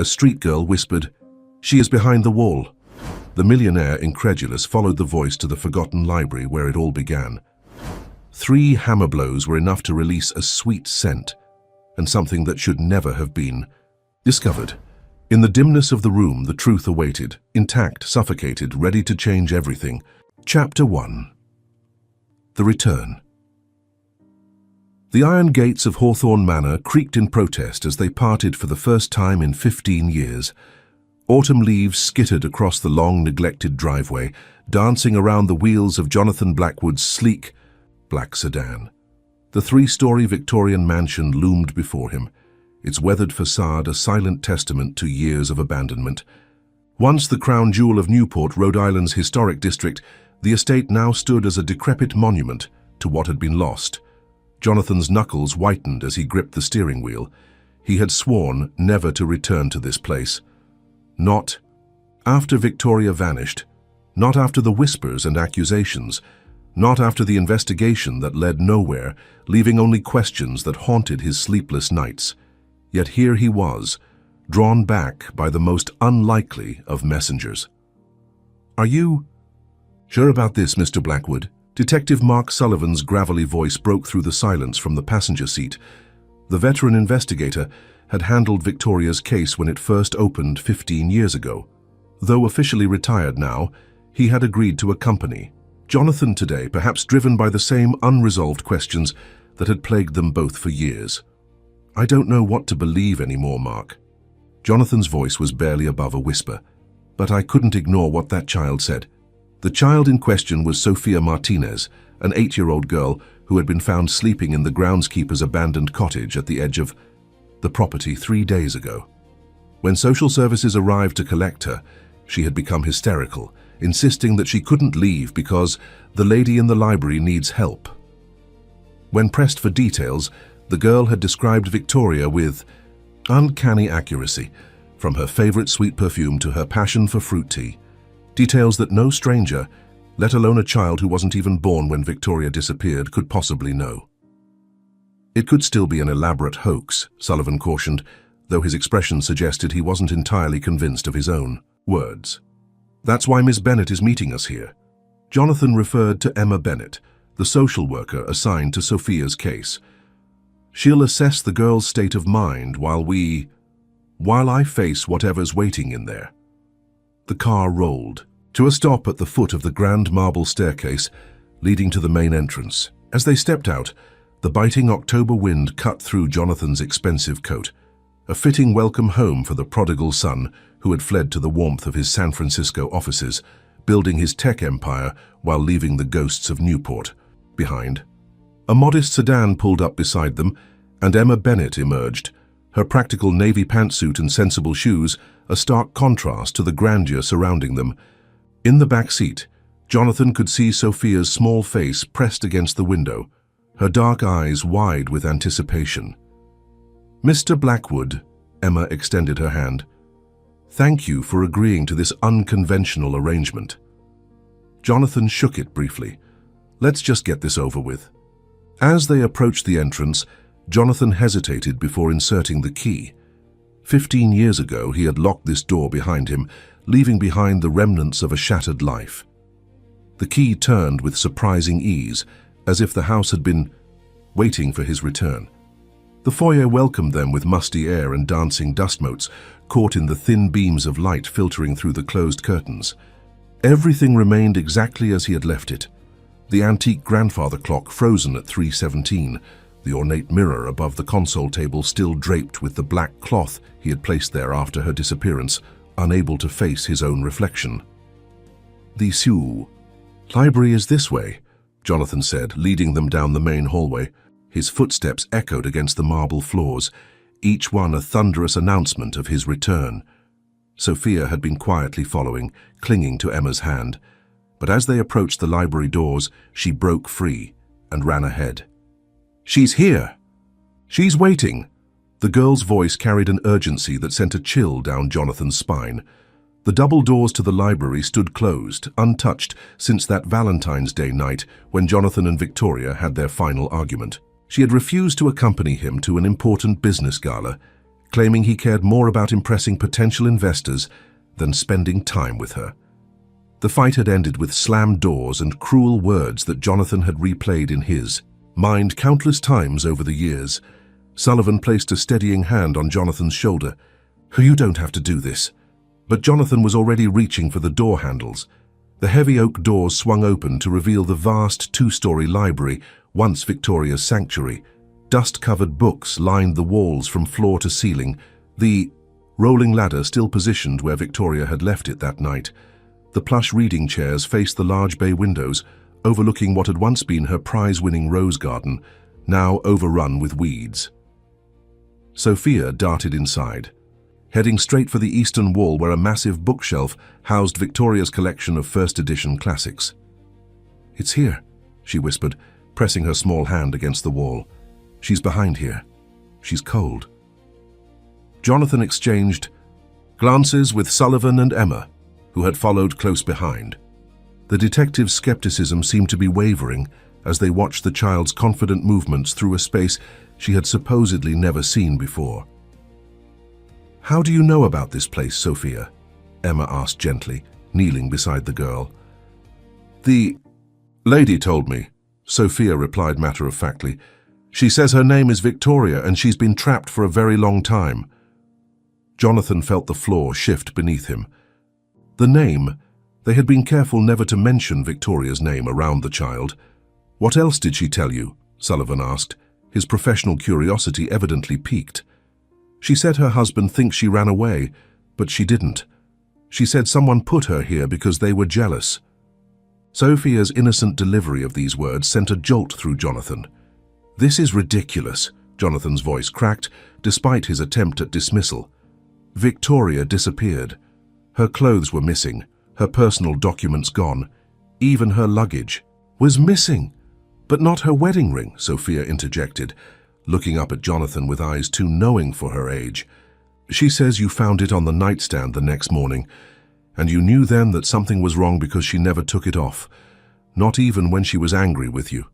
A street girl whispered, "She is behind the wall." The millionaire, incredulous, followed the voice to the forgotten library where it all began. 3 hammer blows were enough to release a sweet scent, and something that should never have been discovered. In the dimness of the room, the truth awaited, intact, suffocated, ready to change everything. Chapter 1. The Return. The iron gates of Hawthorne Manor creaked in protest as they parted for the first time in 15 years. Autumn leaves skittered across the long, neglected driveway, dancing around the wheels of Jonathan Blackwood's sleek, black sedan. The 3-story Victorian mansion loomed before him, its weathered facade a silent testament to years of abandonment. Once the crown jewel of Newport, Rhode Island's historic district, the estate now stood as a decrepit monument to what had been lost. Jonathan's knuckles whitened as he gripped the steering wheel. He had sworn never to return to this place. Not after Victoria vanished, not after the whispers and accusations, not after the investigation that led nowhere, leaving only questions that haunted his sleepless nights. Yet here he was, drawn back by the most unlikely of messengers. "Are you sure about this, Mr. Blackwood?" Detective Mark Sullivan's gravelly voice broke through the silence from the passenger seat. The veteran investigator had handled Victoria's case when it first opened 15 years ago. Though officially retired now, he had agreed to accompany Jonathan today, perhaps driven by the same unresolved questions that had plagued them both for years. "I don't know what to believe anymore, Mark." Jonathan's voice was barely above a whisper, but I couldn't ignore what that child said. The child in question was Sophia Martinez, an 8-year-old girl who had been found sleeping in the groundskeeper's abandoned cottage at the edge of the property 3 days ago. When social services arrived to collect her, she had become hysterical, insisting that she couldn't leave because the lady in the library needs help. When pressed for details, the girl had described Victoria with uncanny accuracy, from her favorite sweet perfume to her passion for fruit tea. Details that no stranger, let alone a child who wasn't even born when Victoria disappeared, could possibly know. It could still be an elaborate hoax, Sullivan cautioned, though his expression suggested he wasn't entirely convinced of his own words. "That's why Miss Bennett is meeting us here." Jonathan referred to Emma Bennett, the social worker assigned to Sophia's case. "She'll assess the girl's state of mind while I face whatever's waiting in there." The car rolled to a stop at the foot of the grand marble staircase leading to the main entrance. As they stepped out, the biting October wind cut through Jonathan's expensive coat, a fitting welcome home for the prodigal son who had fled to the warmth of his San Francisco offices, building his tech empire while leaving the ghosts of Newport behind. A modest sedan pulled up beside them, and Emma Bennett emerged, her practical navy pantsuit and sensible shoes a stark contrast to the grandeur surrounding them. In the back seat, Jonathan could see Sophia's small face pressed against the window, her dark eyes wide with anticipation. "Mr. Blackwood," Emma extended her hand. "Thank you for agreeing to this unconventional arrangement." Jonathan shook it briefly. "Let's just get this over with." As they approached the entrance, Jonathan hesitated before inserting the key. 15 years ago, he had locked this door behind him, leaving behind the remnants of a shattered life. The key turned with surprising ease, as if the house had been waiting for his return. The foyer welcomed them with musty air and dancing dust motes, caught in the thin beams of light filtering through the closed curtains. Everything remained exactly as he had left it. The antique grandfather clock frozen at 3:17, the ornate mirror above the console table still draped with the black cloth he had placed there after her disappearance, unable to face his own reflection. "The Sioux library is this way," Jonathan said, leading them down the main hallway. His footsteps echoed against the marble floors, each one a thunderous announcement of his return. Sophia had been quietly following, clinging to Emma's hand, but as they approached the library doors, she broke free and ran ahead. "She's here! She's waiting!" The girl's voice carried an urgency that sent a chill down Jonathan's spine. The double doors to the library stood closed, untouched, since that Valentine's Day night when Jonathan and Victoria had their final argument. She had refused to accompany him to an important business gala, claiming he cared more about impressing potential investors than spending time with her. The fight had ended with slammed doors and cruel words that Jonathan had replayed in his mind countless times over the years. Sullivan placed a steadying hand on Jonathan's shoulder. "You don't have to do this." But Jonathan was already reaching for the door handles. The heavy oak doors swung open to reveal the vast two-story library, once Victoria's sanctuary. Dust-covered books lined the walls from floor to ceiling, the rolling ladder still positioned where Victoria had left it that night. The plush reading chairs faced the large bay windows, overlooking what had once been her prize-winning rose garden, now overrun with weeds. Sophia darted inside, heading straight for the eastern wall where a massive bookshelf housed Victoria's collection of first-edition classics. "It's here," she whispered, pressing her small hand against the wall. "She's behind here. She's cold." Jonathan exchanged glances with Sullivan and Emma, who had followed close behind. The detective's skepticism seemed to be wavering as they watched the child's confident movements through a space she had supposedly never seen before. "How do you know about this place, Sophia?" Emma asked gently, kneeling beside the girl. "The lady told me," Sophia replied matter-of-factly. "She says her name is Victoria and she's been trapped for a very long time." Jonathan felt the floor shift beneath him. The name. They had been careful never to mention Victoria's name around the child. "What else did she tell you?" Sullivan asked, his professional curiosity evidently piqued. "She said her husband thinks she ran away, but she didn't. She said someone put her here because they were jealous." Sophia's innocent delivery of these words sent a jolt through Jonathan. "This is ridiculous," Jonathan's voice cracked, despite his attempt at dismissal. Victoria disappeared. Her clothes were missing, her personal documents gone. Even her luggage was missing. "But not her wedding ring," Sophia interjected, looking up at Jonathan with eyes too knowing for her age. "She says you found it on the nightstand the next morning, and you knew then that something was wrong because she never took it off, not even when she was angry with you."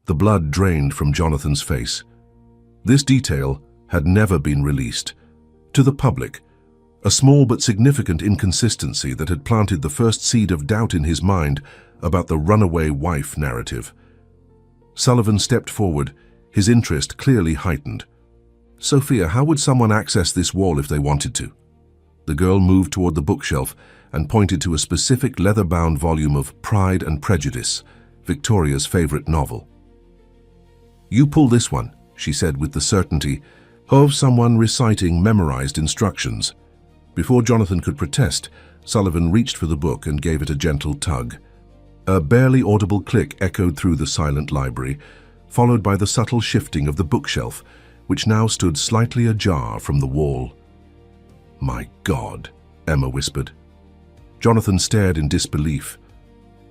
The blood drained from Jonathan's face. This detail had never been released to the public, a small but significant inconsistency that had planted the first seed of doubt in his mind about the runaway wife narrative. Sullivan stepped forward, his interest clearly heightened. "Sophia, how would someone access this wall if they wanted to?" The girl moved toward the bookshelf and pointed to a specific leather-bound volume of Pride and Prejudice, Victoria's favorite novel. "You pull this one," she said with the certainty of someone reciting memorized instructions. Before Jonathan could protest, Sullivan reached for the book and gave it a gentle tug. A barely audible click echoed through the silent library, followed by the subtle shifting of the bookshelf, which now stood slightly ajar from the wall. "My God," Emma whispered. Jonathan stared in disbelief.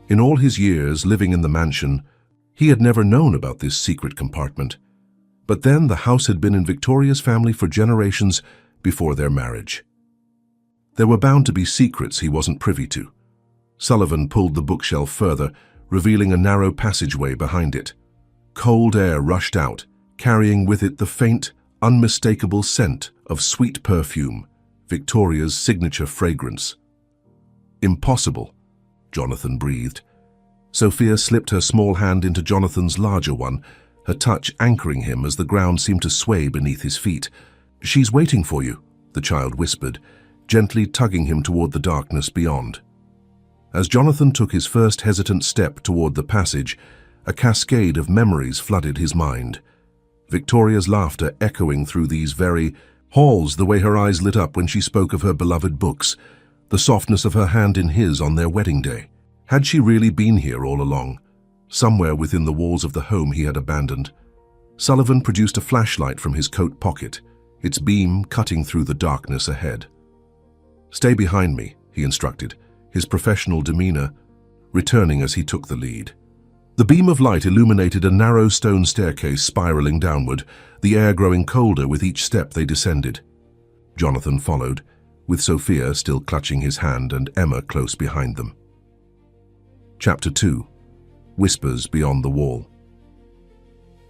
In all his years living in the mansion, he had never known about this secret compartment. But then the house had been in Victoria's family for generations before their marriage. There were bound to be secrets he wasn't privy to. Sullivan pulled the bookshelf further, revealing a narrow passageway behind it. Cold air rushed out, carrying with it the faint, unmistakable scent of sweet perfume, Victoria's signature fragrance. "Impossible," Jonathan breathed. Sophia slipped her small hand into Jonathan's larger one, her touch anchoring him as the ground seemed to sway beneath his feet. "She's waiting for you," the child whispered, gently tugging him toward the darkness beyond. As Jonathan took his first hesitant step toward the passage, a cascade of memories flooded his mind. Victoria's laughter echoing through these very halls, the way her eyes lit up when she spoke of her beloved books, the softness of her hand in his on their wedding day. Had she really been here all along, somewhere within the walls of the home he had abandoned? Sullivan produced a flashlight from his coat pocket, its beam cutting through the darkness ahead. "Stay behind me," he instructed, his professional demeanor returning as he took the lead. The beam of light illuminated a narrow stone staircase spiraling downward, the air growing colder with each step they descended. Jonathan followed, with Sophia still clutching his hand and Emma close behind them. Chapter 2. Whispers Beyond the Wall.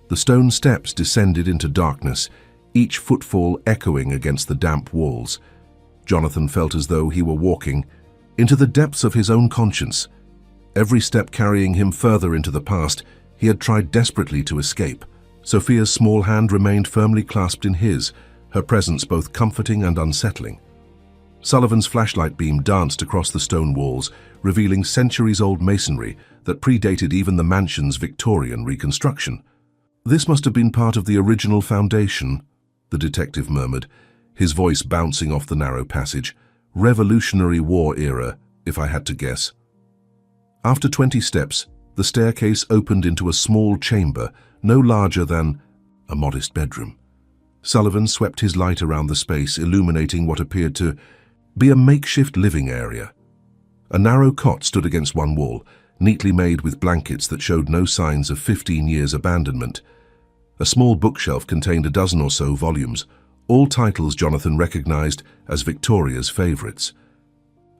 The stone steps descended into darkness, each footfall echoing against the damp walls. Jonathan felt as though he were walking into the depths of his own conscience. Every step carrying him further into the past, he had tried desperately to escape. Sophia's small hand remained firmly clasped in his, her presence both comforting and unsettling. Sullivan's flashlight beam danced across the stone walls, revealing centuries-old masonry that predated even the mansion's Victorian reconstruction. "This must have been part of the original foundation," the detective murmured, his voice bouncing off the narrow passage. "Revolutionary War era, if I had to guess." After 20 steps, the staircase opened into a small chamber, no larger than a modest bedroom. Sullivan swept his light around the space, illuminating what appeared to be a makeshift living area. A narrow cot stood against one wall, neatly made with blankets that showed no signs of 15 years' abandonment. A small bookshelf contained a dozen or so volumes, all titles Jonathan recognized as Victoria's favorites.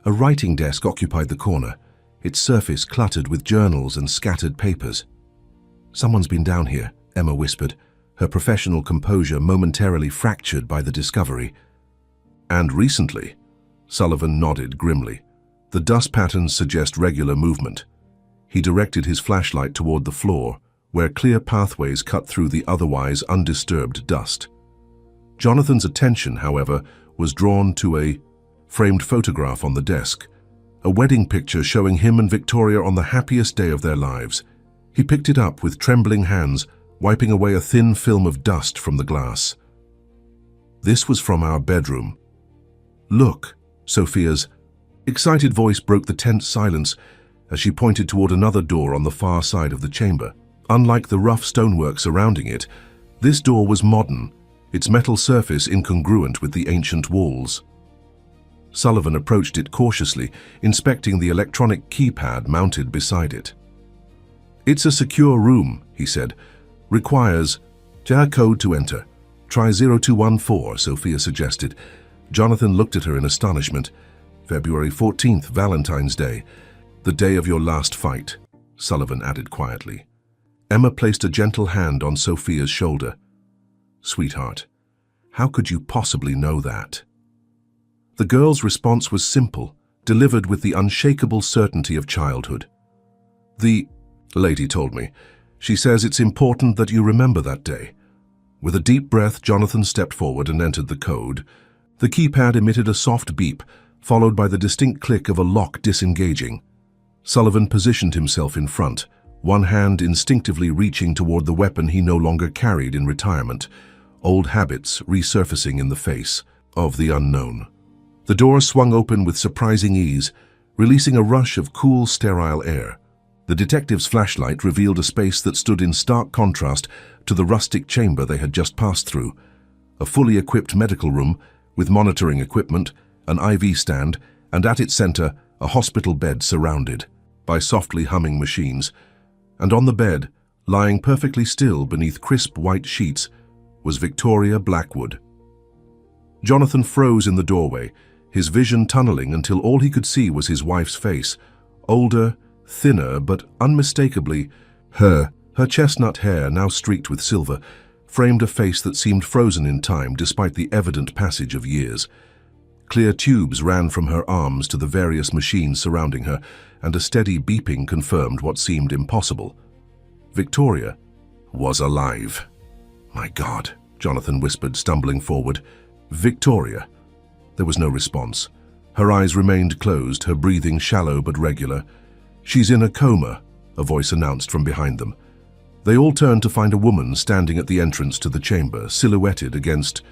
A writing desk occupied the corner, its surface cluttered with journals and scattered papers. "Someone's been down here," Emma whispered, her professional composure momentarily fractured by the discovery. "And recently?" Sullivan nodded grimly. "The dust patterns suggest regular movement." He directed his flashlight toward the floor, where clear pathways cut through the otherwise undisturbed dust. Jonathan's attention, however, was drawn to a framed photograph on the desk, a wedding picture showing him and Victoria on the happiest day of their lives. He picked it up with trembling hands, wiping away a thin film of dust from the glass. "This was from our bedroom." "Look," Sophia's excited voice broke the tense silence as she pointed toward another door on the far side of the chamber. Unlike the rough stonework surrounding it, this door was modern, its metal surface incongruent with the ancient walls. Sullivan approached it cautiously, inspecting the electronic keypad mounted beside it. "It's a secure room," he said. "Requires a code to enter. Try 0214, Sophia suggested. Jonathan looked at her in astonishment. "February 14th, Valentine's Day. The day of your last fight," Sullivan added quietly. Emma placed a gentle hand on Sophia's shoulder. "Sweetheart, how could you possibly know that?" The girl's response was simple, delivered with the unshakable certainty of childhood. "The lady told me. She says it's important that you remember that day." With a deep breath, Jonathan stepped forward and entered the code. The keypad emitted a soft beep, followed by the distinct click of a lock disengaging. Sullivan positioned himself in front, one hand instinctively reaching toward the weapon he no longer carried in retirement, old habits resurfacing in the face of the unknown. The door swung open with surprising ease, releasing a rush of cool, sterile air. The detective's flashlight revealed a space that stood in stark contrast to the rustic chamber they had just passed through. A fully equipped medical room with monitoring equipment, an IV stand, and at its center, a hospital bed surrounded by softly humming machines. And on the bed, lying perfectly still beneath crisp white sheets, was Victoria Blackwood. Jonathan froze in the doorway, his vision tunneling until all he could see was his wife's face, older, thinner, but unmistakably her. Her chestnut hair, now streaked with silver, framed a face that seemed frozen in time despite the evident passage of years. Clear tubes ran from her arms to the various machines surrounding her, and a steady beeping confirmed what seemed impossible. Victoria was alive. "My God," Jonathan whispered, stumbling forward. "Victoria." There was no response. Her eyes remained closed, her breathing shallow but regular. "She's in a coma," a voice announced from behind them. They all turned to find a woman standing at the entrance to the chamber, silhouetted against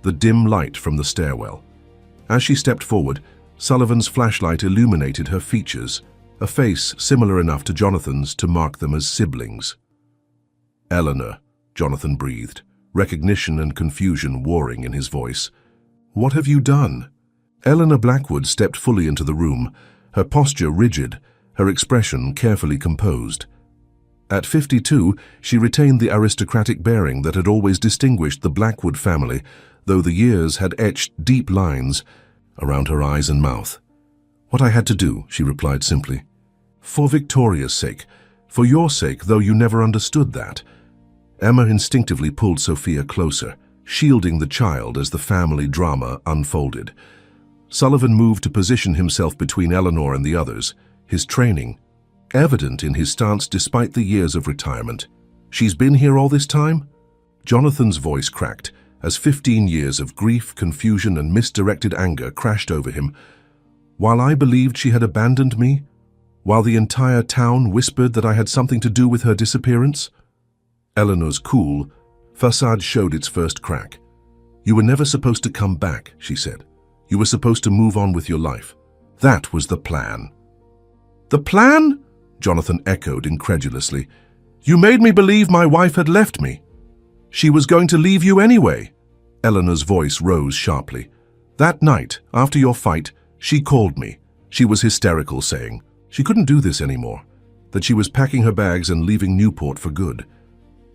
the dim light from the stairwell. As she stepped forward, Sullivan's flashlight illuminated her features, a face similar enough to Jonathan's to mark them as siblings. "Eleanor," Jonathan breathed, recognition and confusion warring in his voice. "What have you done?" Eleanor Blackwood stepped fully into the room, her posture rigid, her expression carefully composed. At 52, she retained the aristocratic bearing that had always distinguished the Blackwood family, though the years had etched deep lines around her eyes and mouth. "What I had to do," she replied simply. "For Victoria's sake. For your sake, though you never understood that." Emma instinctively pulled Sophia closer, shielding the child as the family drama unfolded. Sullivan moved to position himself between Eleanor and the others, his training evident in his stance despite the years of retirement. "She's been here all this time?" Jonathan's voice cracked as 15 years of grief, confusion, and misdirected anger crashed over him. "While I believed she had abandoned me? While the entire town whispered that I had something to do with her disappearance?" Eleanor's cool facade showed its first crack. "You were never supposed to come back," she said. "You were supposed to move on with your life. That was the plan." "The plan?" Jonathan echoed incredulously. "You made me believe my wife had left me. She was going to leave you anyway." Eleanor's voice rose sharply. "That night, after your fight, she called me. She was hysterical, saying she couldn't do this anymore, that she was packing her bags and leaving Newport for good."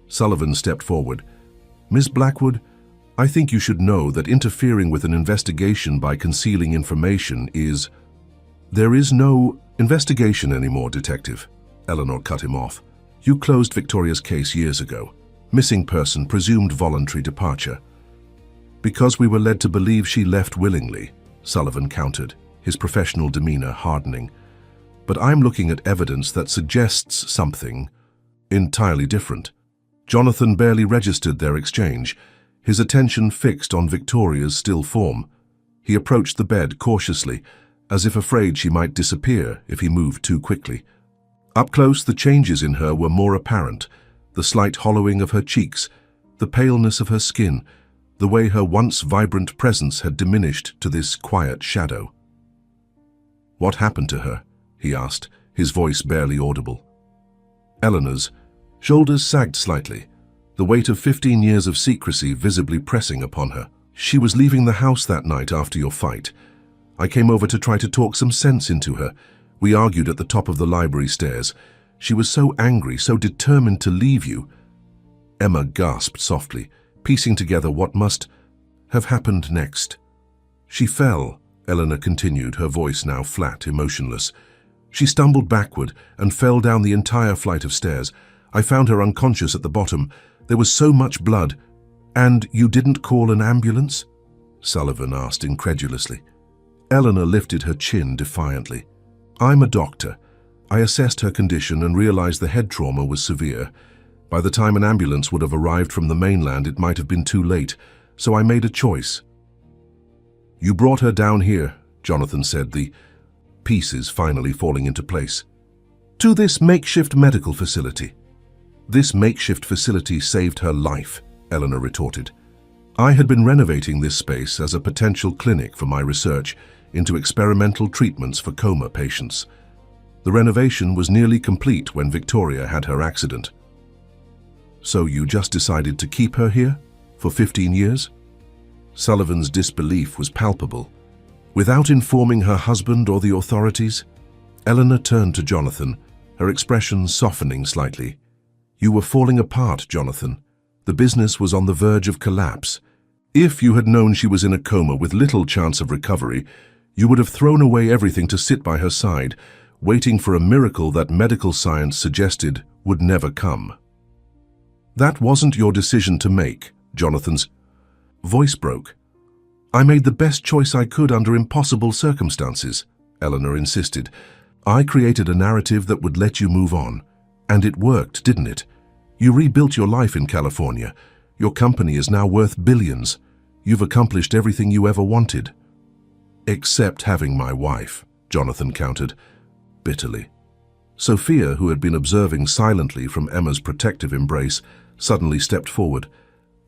Sullivan stepped forward. "Miss Blackwood, I think you should know that interfering with an investigation by concealing information is—" "There is no investigation anymore, Detective," Eleanor cut him off. "You closed Victoria's case years ago. Missing person, presumed voluntary departure." "Because we were led to believe she left willingly," Sullivan countered, his professional demeanor hardening. "But I'm looking at evidence that suggests something entirely different." Jonathan barely registered their exchange, his attention fixed on Victoria's still form. He approached the bed cautiously, as if afraid she might disappear if he moved too quickly. Up close, the changes in her were more apparent, the slight hollowing of her cheeks, the paleness of her skin, the way her once vibrant presence had diminished to this quiet shadow. "What happened to her?" he asked, his voice barely audible. Eleanor's shoulders sagged slightly, the weight of 15 years of secrecy visibly pressing upon her. "She was leaving the house that night after your fight. I came over to try to talk some sense into her. We argued at the top of the library stairs. She was so angry, so determined to leave you." Emma gasped softly, piecing together what must have happened next. "She fell," Eleanor continued, her voice now flat, emotionless. "She stumbled backward and fell down the entire flight of stairs. I found her unconscious at the bottom. There was so much blood." "And you didn't call an ambulance?" Sullivan asked incredulously. Eleanor lifted her chin defiantly. "I'm a doctor. I assessed her condition and realized the head trauma was severe. By the time an ambulance would have arrived from the mainland, it might have been too late, so I made a choice." "You brought her down here," Jonathan said, the pieces finally falling into place. "To this makeshift medical facility." "This makeshift facility saved her life," Eleanor retorted. "I had been renovating this space as a potential clinic for my research into experimental treatments for coma patients. The renovation was nearly complete when Victoria had her accident." "So you just decided to keep her here? For 15 years? Sullivan's disbelief was palpable. "Without informing her husband or the authorities?" Eleanor turned to Jonathan, her expression softening slightly. "You were falling apart, Jonathan. The business was on the verge of collapse. If you had known she was in a coma with little chance of recovery, you would have thrown away everything to sit by her side, waiting for a miracle that medical science suggested would never come." "That wasn't your decision to make," Jonathan's voice broke. "I made the best choice I could under impossible circumstances," Eleanor insisted. "I created a narrative that would let you move on. And it worked, didn't it? You rebuilt your life in California. Your company is now worth billions. You've accomplished everything you ever wanted." "Except having my wife," Jonathan countered, bitterly. Sophia, who had been observing silently from Emma's protective embrace, suddenly stepped forward.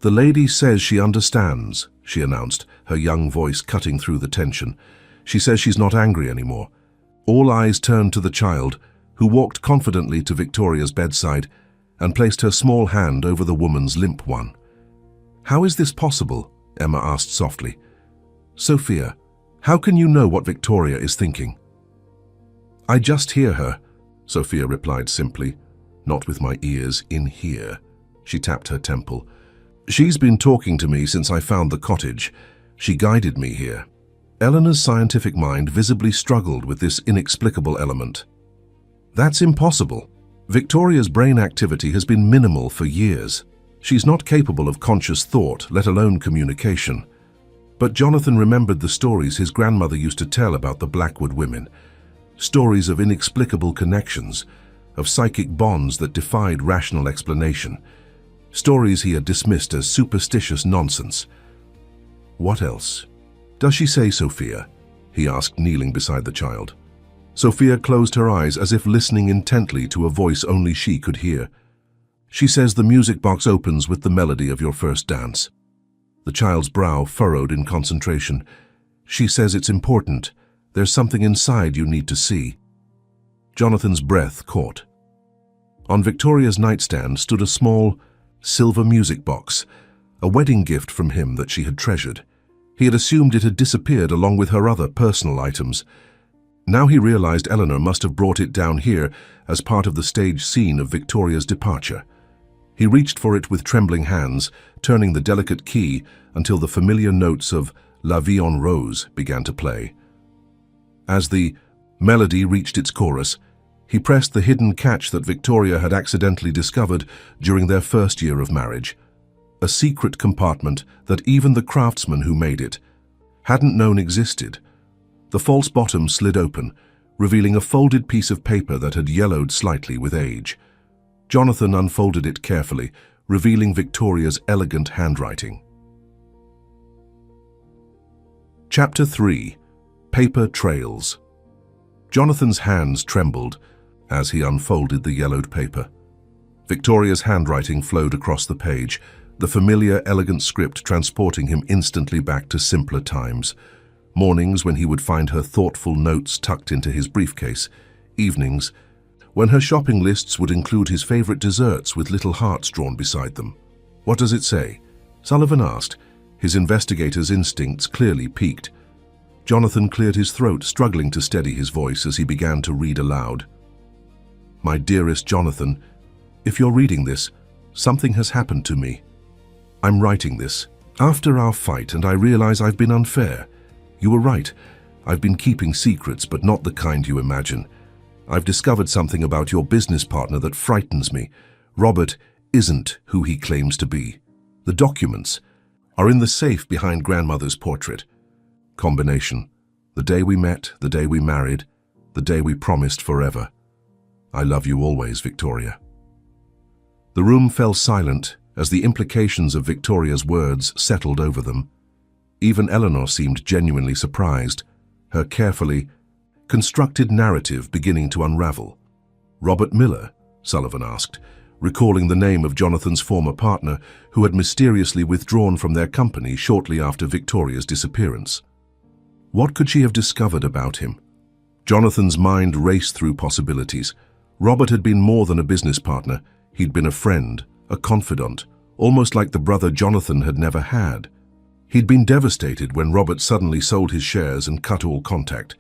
"The lady says she understands," she announced, her young voice cutting through the tension. "She says she's not angry anymore." All eyes turned to the child, who walked confidently to Victoria's bedside and placed her small hand over the woman's limp one. "How is this possible?" Emma asked softly. "Sophia, how can you know what Victoria is thinking?" "I just hear her," Sophia replied simply. "Not with my ears, in here." She tapped her temple. "She's been talking to me since I found the cottage. She guided me here." Eleanor's scientific mind visibly struggled with this inexplicable element. "That's impossible. Victoria's brain activity has been minimal for years." She's not capable of conscious thought, let alone communication. But Jonathan remembered the stories his grandmother used to tell about the Blackwood women. Stories of inexplicable connections, of psychic bonds that defied rational explanation. Stories he had dismissed as superstitious nonsense. What else? "Does she say, Sophia?" he asked, kneeling beside the child. Sophia closed her eyes as if listening intently to a voice only she could hear. "She says the music box opens with the melody of your first dance." The child's brow furrowed in concentration. "She says it's important. There's something inside you need to see." Jonathan's breath caught. On Victoria's nightstand stood a small, silver music box, a wedding gift from him that she had treasured. He had assumed it had disappeared along with her other personal items. Now he realized Eleanor must have brought it down here as part of the stage scene of Victoria's departure. He reached for it with trembling hands, turning the delicate key until the familiar notes of La Vie en Rose began to play. As the melody reached its chorus, he pressed the hidden catch that Victoria had accidentally discovered during their first year of marriage. A secret compartment that even the craftsman who made it hadn't known existed. The false bottom slid open, revealing a folded piece of paper that had yellowed slightly with age. Jonathan unfolded it carefully, revealing Victoria's elegant handwriting. Chapter 3. Paper Trails. Jonathan's hands trembled as he unfolded the yellowed paper. Victoria's handwriting flowed across the page, the familiar, elegant script transporting him instantly back to simpler times. Mornings when he would find her thoughtful notes tucked into his briefcase. Evenings when her shopping lists would include his favorite desserts with little hearts drawn beside them. "What does it say?" Sullivan asked, his investigator's instincts clearly piqued. Jonathan cleared his throat, struggling to steady his voice as he began to read aloud. "My dearest Jonathan, if you're reading this, something has happened to me. I'm writing this after our fight, and I realize I've been unfair. You were right. I've been keeping secrets, but not the kind you imagine. I've discovered something about your business partner that frightens me. Robert isn't who he claims to be. The documents are in the safe behind grandmother's portrait. Combination: the day we met, the day we married, the day we promised forever. I love you always, Victoria." The room fell silent as the implications of Victoria's words settled over them. Even Eleanor seemed genuinely surprised, her carefully constructed narrative beginning to unravel. "Robert Miller?" Sullivan asked, recalling the name of Jonathan's former partner who had mysteriously withdrawn from their company shortly after Victoria's disappearance. What could she have discovered about him? Jonathan's mind raced through possibilities. Robert had been more than a business partner. He'd been a friend, a confidant, almost like the brother Jonathan had never had. He'd been devastated when Robert suddenly sold his shares and cut all contact,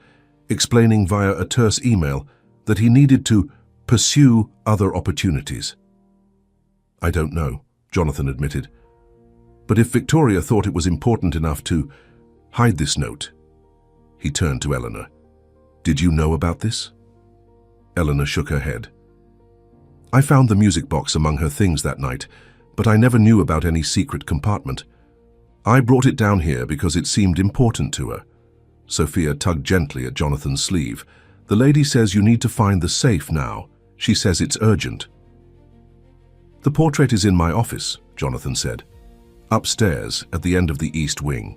explaining via a terse email that he needed to pursue other opportunities. "I don't know," Jonathan admitted. "But if Victoria thought it was important enough to hide this note..." He turned to Eleanor. "Did you know about this?" Eleanor shook her head. "I found the music box among her things that night, but I never knew about any secret compartment. I brought it down here because it seemed important to her." Sophia tugged gently at Jonathan's sleeve. "The lady says you need to find the safe now. She says it's urgent." "The portrait is in my office," Jonathan said. "Upstairs, at the end of the east wing."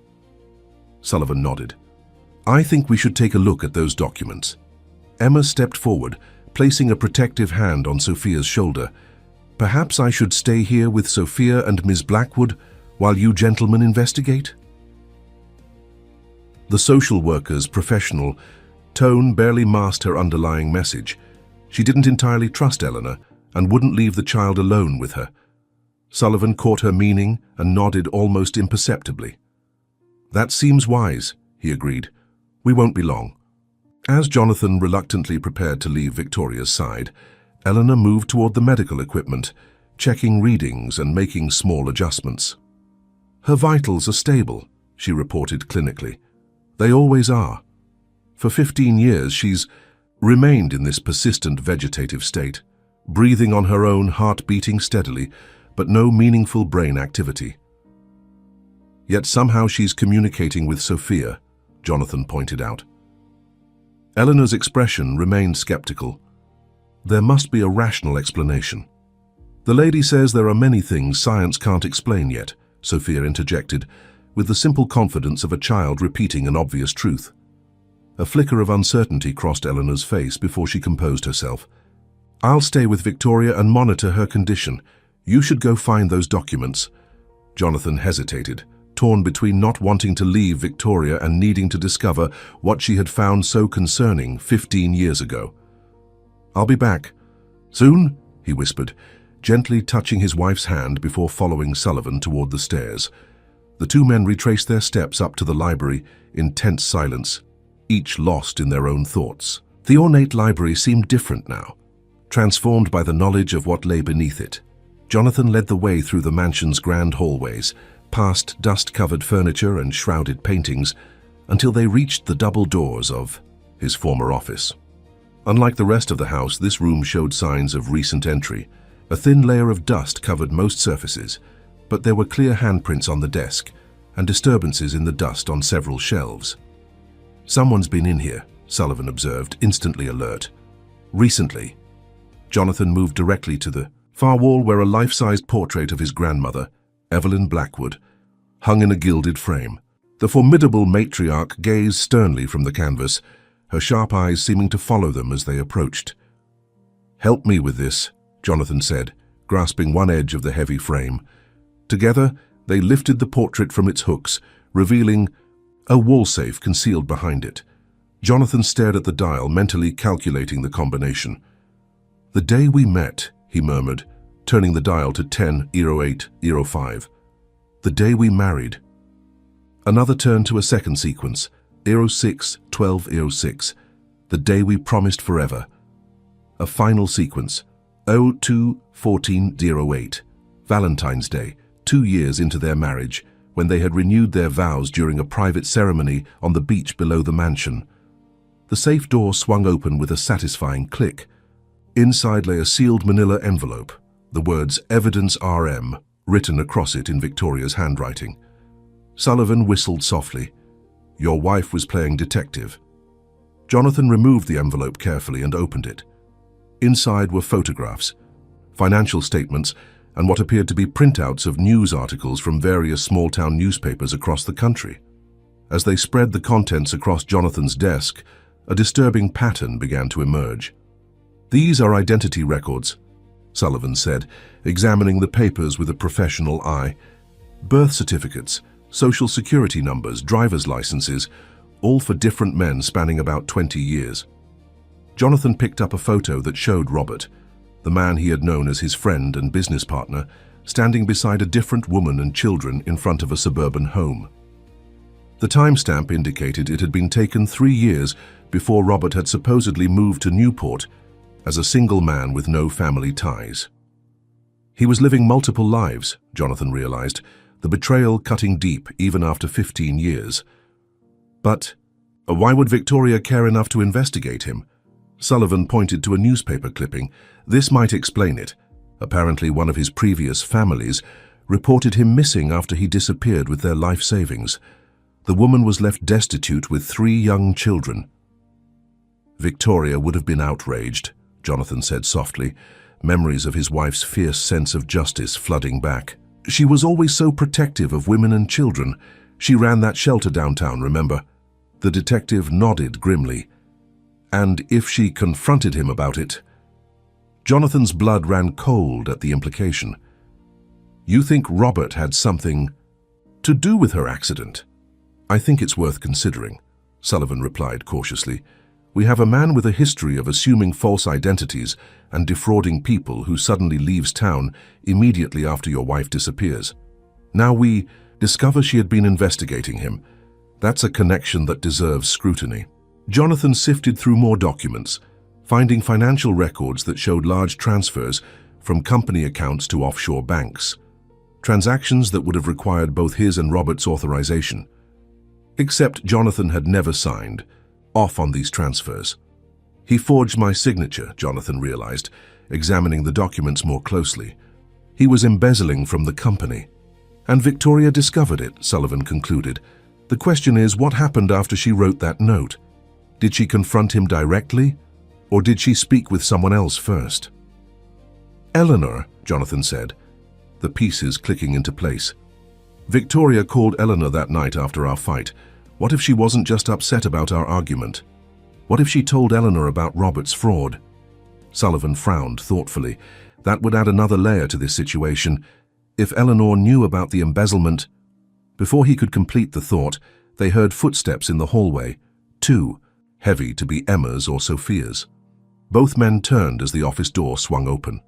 Sullivan nodded. "I think we should take a look at those documents." Emma stepped forward, placing a protective hand on Sophia's shoulder. "Perhaps I should stay here with Sophia and Ms. Blackwood while you gentlemen investigate?" The social worker's professional tone barely masked her underlying message. She didn't entirely trust Eleanor and wouldn't leave the child alone with her. Sullivan caught her meaning and nodded almost imperceptibly. "That seems wise," he agreed. "We won't be long." As Jonathan reluctantly prepared to leave Victoria's side, Eleanor moved toward the medical equipment, checking readings and making small adjustments. "Her vitals are stable," she reported clinically. "They always are. For 15 years, she's remained in this persistent vegetative state, breathing on her own, heart beating steadily, but no meaningful brain activity. Yet somehow she's communicating with Sophia, Jonathan pointed out. Eleanor's expression remained skeptical. There must be a rational explanation. The lady says there are many things science can't explain yet, Sophia interjected, with the simple confidence of a child repeating an obvious truth. A flicker of uncertainty crossed Eleanor's face before she composed herself. I'll stay with Victoria and monitor her condition. You should go find those documents. Jonathan hesitated, torn between not wanting to leave Victoria and needing to discover what she had found so concerning 15 years ago. I'll be back. Soon? He whispered, gently touching his wife's hand before following Sullivan toward the stairs. The two men retraced their steps up to the library in tense silence, each lost in their own thoughts. The ornate library seemed different now, transformed by the knowledge of what lay beneath it. Jonathan led the way through the mansion's grand hallways, past dust-covered furniture and shrouded paintings, until they reached the double doors of his former office. Unlike the rest of the house, this room showed signs of recent entry. A thin layer of dust covered most surfaces, but there were clear handprints on the desk and disturbances in the dust on several shelves. Someone's been in here, Sullivan observed, instantly alert. Recently. Jonathan moved directly to the far wall where a life-sized portrait of his grandmother, Evelyn Blackwood, hung in a gilded frame. The formidable matriarch gazed sternly from the canvas, her sharp eyes seeming to follow them as they approached. "Help me with this," Jonathan said, grasping one edge of the heavy frame. Together, they lifted the portrait from its hooks, revealing a wall safe concealed behind it. Jonathan stared at the dial, mentally calculating the combination. "The day we met," he murmured, turning the dial to 10:08:05. "The day we married." Another turned to a second sequence, 06:12:06. "The day we promised forever." A final sequence, 02:14:08. Valentine's Day, 2 years into their marriage, when they had renewed their vows during a private ceremony on the beach below the mansion. The safe door swung open with a satisfying click. Inside lay a sealed manila envelope, the words "Evidence RM" written across it in Victoria's handwriting. Sullivan whistled softly. Your wife was playing detective. Jonathan removed the envelope carefully and opened it. Inside were photographs, financial statements, and what appeared to be printouts of news articles from various small-town newspapers across the country. As they spread the contents across Jonathan's desk, a disturbing pattern began to emerge. "These are identity records," Sullivan said, examining the papers with a professional eye. "Birth certificates, social security numbers, driver's licenses, all for different men spanning about 20 years. Jonathan picked up a photo that showed Robert, the man he had known as his friend and business partner, standing beside a different woman and children in front of a suburban home. The timestamp indicated it had been taken 3 years before Robert had supposedly moved to Newport as a single man with no family ties. He was living multiple lives, Jonathan realized, the betrayal cutting deep even after 15 years. But why would Victoria care enough to investigate him? Sullivan pointed to a newspaper clipping. This might explain it. Apparently one of his previous families reported him missing after he disappeared with their life savings. The woman was left destitute with 3 young children. Victoria would have been outraged, Jonathan said softly, memories of his wife's fierce sense of justice flooding back. She was always so protective of women and children. She ran that shelter downtown, remember? The detective nodded grimly. And if she confronted him about it? Jonathan's blood ran cold at the implication. You think Robert had something to do with her accident? I think it's worth considering, Sullivan replied cautiously. We have a man with a history of assuming false identities and defrauding people who suddenly leaves town immediately after your wife disappears. Now we discover she had been investigating him. That's a connection that deserves scrutiny. Jonathan sifted through more documents, finding financial records that showed large transfers from company accounts to offshore banks. Transactions that would have required both his and Robert's authorization. Except Jonathan had never signed off on these transfers. He forged my signature, Jonathan realized, examining the documents more closely. He was embezzling from the company. And Victoria discovered it, Sullivan concluded. The question is, what happened after she wrote that note? Did she confront him directly, or did she speak with someone else first? Eleanor, Jonathan said, the pieces clicking into place. Victoria called Eleanor that night after our fight. What if she wasn't just upset about our argument? What if she told Eleanor about Robert's fraud? Sullivan frowned thoughtfully. That would add another layer to this situation. If Eleanor knew about the embezzlement... Before he could complete the thought, they heard footsteps in the hallway. 2, heavy to be Emma's or Sophia's. Both men turned as the office door swung open.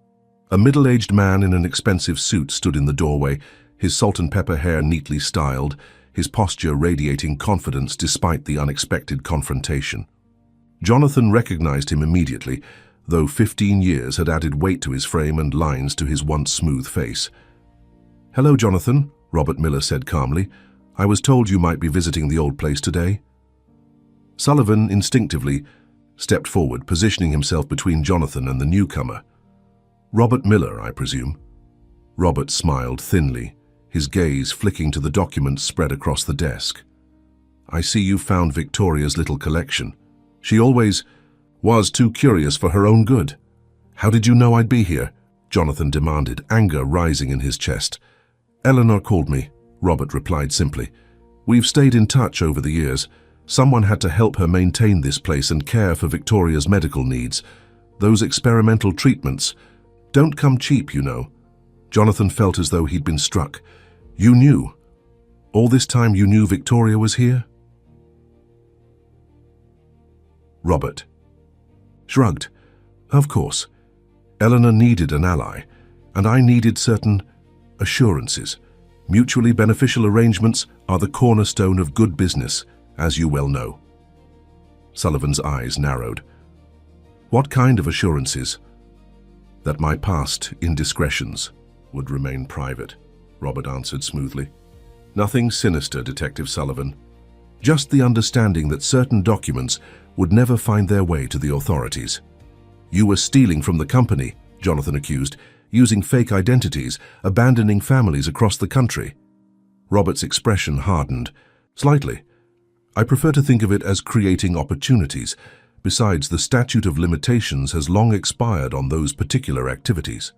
A middle-aged man in an expensive suit stood in the doorway, his salt and pepper hair neatly styled, his posture radiating confidence despite the unexpected confrontation. Jonathan recognized him immediately, though 15 years had added weight to his frame and lines to his once smooth face. "Hello, Jonathan," Robert Miller said calmly. "I was told you might be visiting the old place today." Sullivan instinctively stepped forward, positioning himself between Jonathan and the newcomer. "Robert Miller, I presume?" Robert smiled thinly, his gaze flicking to the documents spread across the desk. "I see you found Victoria's little collection. She always was too curious for her own good." "How did you know I'd be here?" Jonathan demanded, anger rising in his chest. "Eleanor called me," Robert replied simply. "We've stayed in touch over the years. Someone had to help her maintain this place and care for Victoria's medical needs. Those experimental treatments don't come cheap, you know." Jonathan felt as though he'd been struck. "You knew? All this time you knew Victoria was here?" Robert shrugged. "Of course. Eleanor needed an ally, and I needed certain assurances. Mutually beneficial arrangements are the cornerstone of good business, as you well know." Sullivan's eyes narrowed. "What kind of assurances?" "That my past indiscretions would remain private," Robert answered smoothly. "Nothing sinister, Detective Sullivan. Just the understanding that certain documents would never find their way to the authorities." "You were stealing from the company," Jonathan accused, "using fake identities, abandoning families across the country." Robert's expression hardened. "Slightly. I prefer to think of it as creating opportunities. Besides, the statute of limitations has long expired on those particular activities."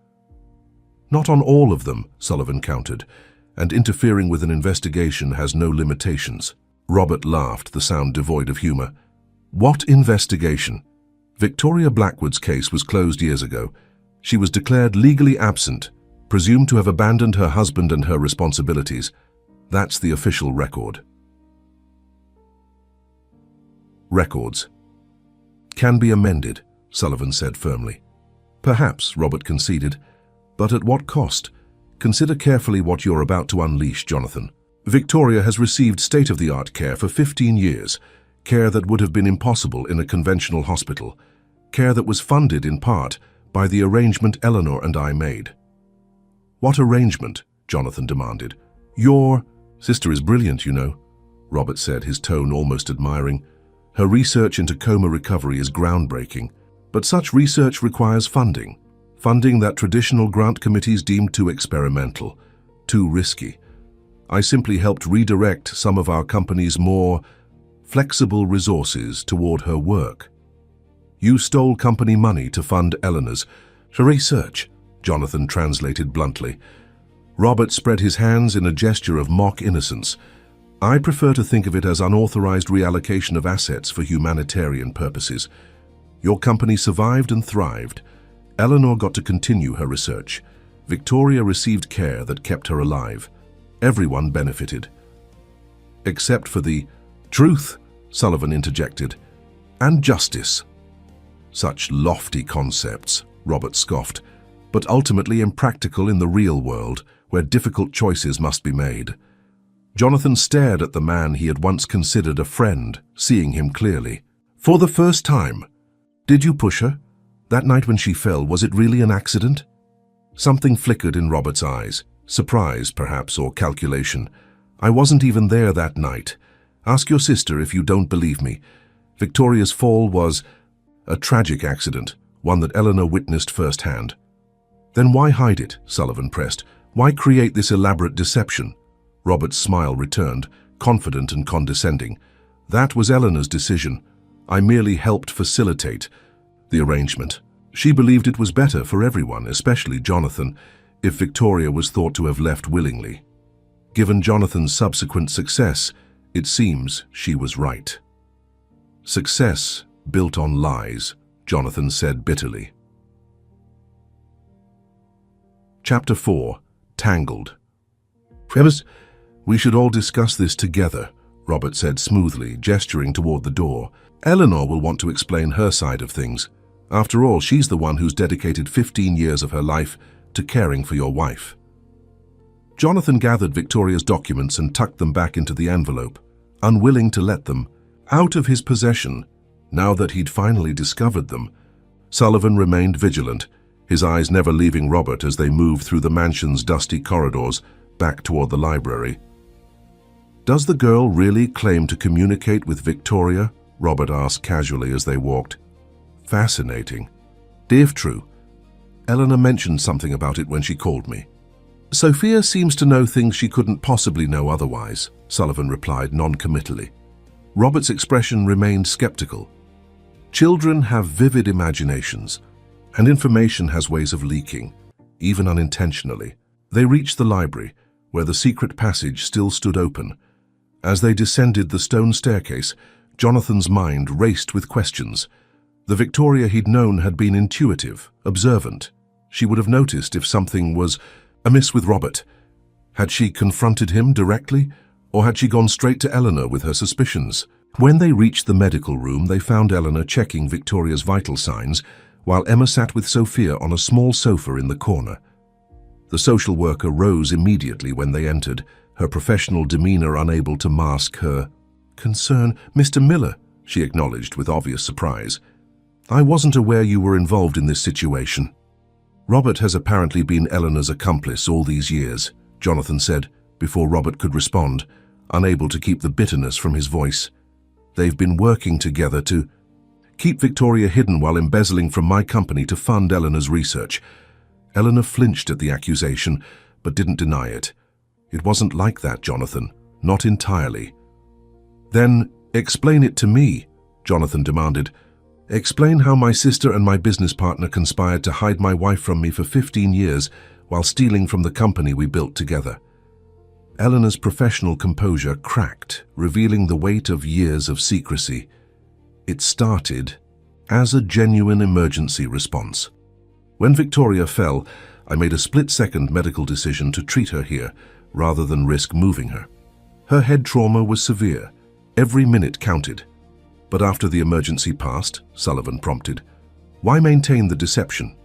"Not on all of them," Sullivan countered, "and interfering with an investigation has no limitations." Robert laughed, the sound devoid of humor. "What investigation? Victoria Blackwood's case was closed years ago. She was declared legally absent, presumed to have abandoned her husband and her responsibilities. That's the official record." "Records can be amended," Sullivan said firmly. "Perhaps," Robert conceded, "but at what cost? Consider carefully what you're about to unleash, Jonathan. Victoria has received state-of-the-art care for 15 years, care that would have been impossible in a conventional hospital, care that was funded in part by the arrangement Eleanor and I made." "What arrangement?" Jonathan demanded. "Your sister is brilliant, you know," Robert said, his tone almost admiring. "Her research into coma recovery is groundbreaking, but such research requires funding. Funding that traditional grant committees deem too experimental, too risky. I simply helped redirect some of our company's more flexible resources toward her work." "You stole company money to fund Eleanor's research," Jonathan translated bluntly. Robert spread his hands in a gesture of mock innocence. "I prefer to think of it as unauthorized reallocation of assets for humanitarian purposes. Your company survived and thrived. Eleanor got to continue her research. Victoria received care that kept her alive. Everyone benefited." "Except for the truth," Sullivan interjected, "and justice." "Such lofty concepts," Robert scoffed, "but ultimately impractical in the real world, where difficult choices must be made." Jonathan stared at the man he had once considered a friend, seeing him clearly. "For the first time. Did you push her? That night when she fell, was it really an accident?" Something flickered in Robert's eyes, surprise perhaps, or calculation. "I wasn't even there that night. Ask your sister if you don't believe me. Victoria's fall was a tragic accident, one that Eleanor witnessed firsthand." Then why hide it? Sullivan pressed. Why create this elaborate deception? Robert's smile returned, confident and condescending. That was Eleanor's decision. I merely helped facilitate the arrangement. She believed it was better for everyone, especially Jonathan, if Victoria was thought to have left willingly. Given Jonathan's subsequent success, it seems she was right. Success built on lies, Jonathan said bitterly. Chapter 4. Tangled. Perhaps we should all discuss this together, Robert said smoothly, gesturing toward the door. Eleanor will want to explain her side of things. After all, she's the one who's dedicated 15 years of her life to caring for your wife. Jonathan gathered Victoria's documents and tucked them back into the envelope, unwilling to let them out of his possession. Now that he'd finally discovered them, Sullivan remained vigilant, his eyes never leaving Robert as they moved through the mansion's dusty corridors back toward the library. Does the girl really claim to communicate with Victoria? Robert asked casually as they walked. Fascinating. If true, Eleanor mentioned something about it when she called me. Sophia seems to know things she couldn't possibly know otherwise, Sullivan replied non-committally. Robert's expression remained skeptical. Children have vivid imaginations, and information has ways of leaking, even unintentionally. They reached the library, where the secret passage still stood open. As they descended the stone staircase, Jonathan's mind raced with questions. The Victoria he'd known had been intuitive, observant. She would have noticed if something was amiss with Robert. Had she confronted him directly, or had she gone straight to Eleanor with her suspicions? When they reached the medical room, they found Eleanor checking Victoria's vital signs, while Emma sat with Sophia on a small sofa in the corner. The social worker rose immediately when they entered, her professional demeanor unable to mask her concern. Mr. Miller, she acknowledged with obvious surprise. I wasn't aware you were involved in this situation. Robert has apparently been Eleanor's accomplice all these years, Jonathan said, before Robert could respond, unable to keep the bitterness from his voice. They've been working together to keep Victoria hidden while embezzling from my company to fund Eleanor's research. Eleanor flinched at the accusation, but didn't deny it. It wasn't like that, Jonathan. Not entirely. Then explain it to me, Jonathan demanded. Explain how my sister and my business partner conspired to hide my wife from me for 15 years while stealing from the company we built together. Eleanor's professional composure cracked, revealing the weight of years of secrecy. It started as a genuine emergency response. When Victoria fell, I made a split-second medical decision to treat her here, rather than risk moving her. Her head trauma was severe. Every minute counted. But after the emergency passed, Sullivan prompted, why maintain the deception?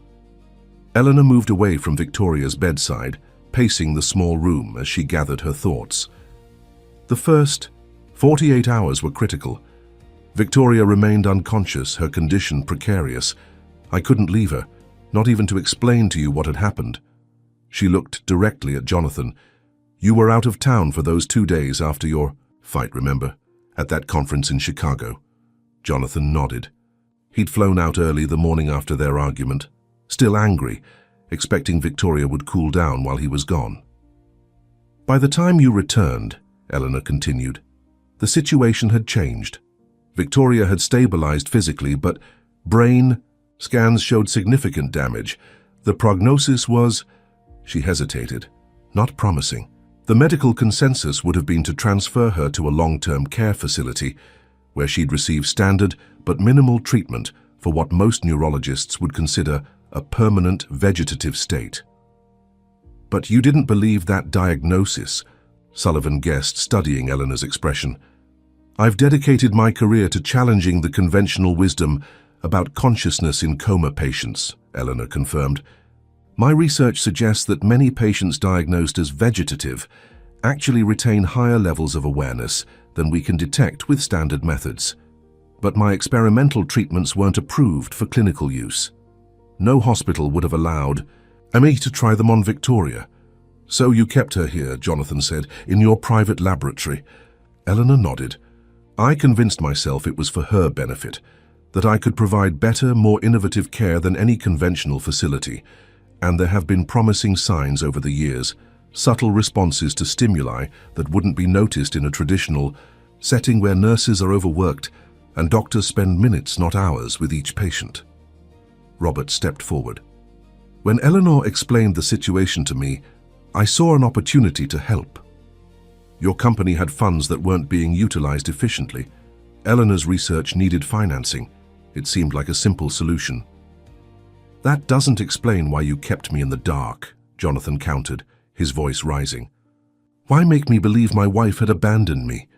Eleanor moved away from Victoria's bedside, pacing the small room as she gathered her thoughts. The first 48 hours were critical. Victoria remained unconscious, her condition precarious. I couldn't leave her, not even to explain to you what had happened. She looked directly at Jonathan. You were out of town for those 2 days after your fight, remember? At that conference in Chicago. Jonathan nodded. He'd flown out early the morning after their argument, still angry, expecting Victoria would cool down while he was gone. By the time you returned, Eleanor continued, the situation had changed. Victoria had stabilized physically, but brain scans showed significant damage. The prognosis was, she hesitated, not promising. The medical consensus would have been to transfer her to a long-term care facility, where she'd receive standard but minimal treatment for what most neurologists would consider a permanent vegetative state. But you didn't believe that diagnosis, Sullivan guessed, studying Eleanor's expression. I've dedicated my career to challenging the conventional wisdom about consciousness in coma patients, Eleanor confirmed. My research suggests that many patients diagnosed as vegetative actually retain higher levels of awareness than we can detect with standard methods. But my experimental treatments weren't approved for clinical use. No hospital would have allowed me to try them on Victoria. So you kept her here, Jonathan said, in your private laboratory. Eleanor nodded. I convinced myself it was for her benefit, that I could provide better, more innovative care than any conventional facility, and there have been promising signs over the years, subtle responses to stimuli that wouldn't be noticed in a traditional setting where nurses are overworked and doctors spend minutes, not hours, with each patient. Robert stepped forward. When Eleanor explained the situation to me, I saw an opportunity to help. Your company had funds that weren't being utilized efficiently. Eleanor's research needed financing. It seemed like a simple solution. That doesn't explain why you kept me in the dark, Jonathan countered, his voice rising. Why make me believe my wife had abandoned me?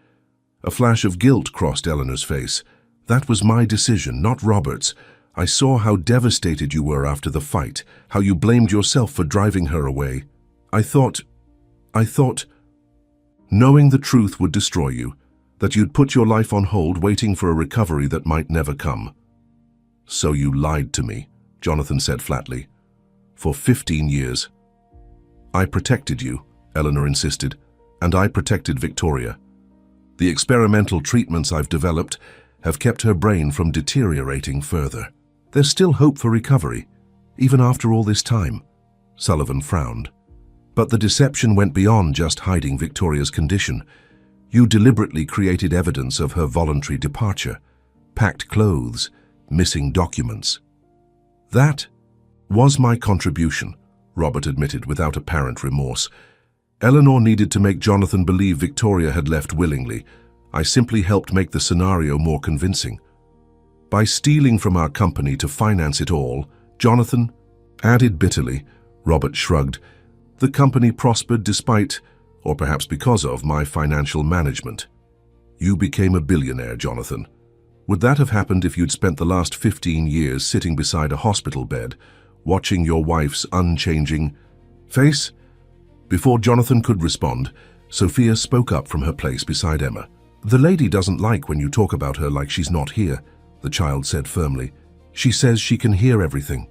A flash of guilt crossed Eleanor's face. That was my decision, not Robert's. I saw how devastated you were after the fight, how you blamed yourself for driving her away. I thought, knowing the truth would destroy you, that you'd put your life on hold waiting for a recovery that might never come. So you lied to me, Jonathan said flatly. For 15 years. I protected you, Eleanor insisted, and I protected Victoria. The experimental treatments I've developed have kept her brain from deteriorating further. There's still hope for recovery, even after all this time. Sullivan frowned. But the deception went beyond just hiding Victoria's condition. You deliberately created evidence of her voluntary departure, packed clothes, missing documents. That was my contribution, Robert admitted without apparent remorse. Eleanor needed to make Jonathan believe Victoria had left willingly. I simply helped make the scenario more convincing. By stealing from our company to finance it all, Jonathan added bitterly. Robert shrugged. The company prospered despite, or perhaps because of, my financial management. You became a billionaire, Jonathan. Would that have happened if you'd spent the last 15 years sitting beside a hospital bed, watching your wife's unchanging face? Before Jonathan could respond, Sophia spoke up from her place beside Emma. The lady doesn't like when you talk about her like she's not here, the child said firmly. She says she can hear everything.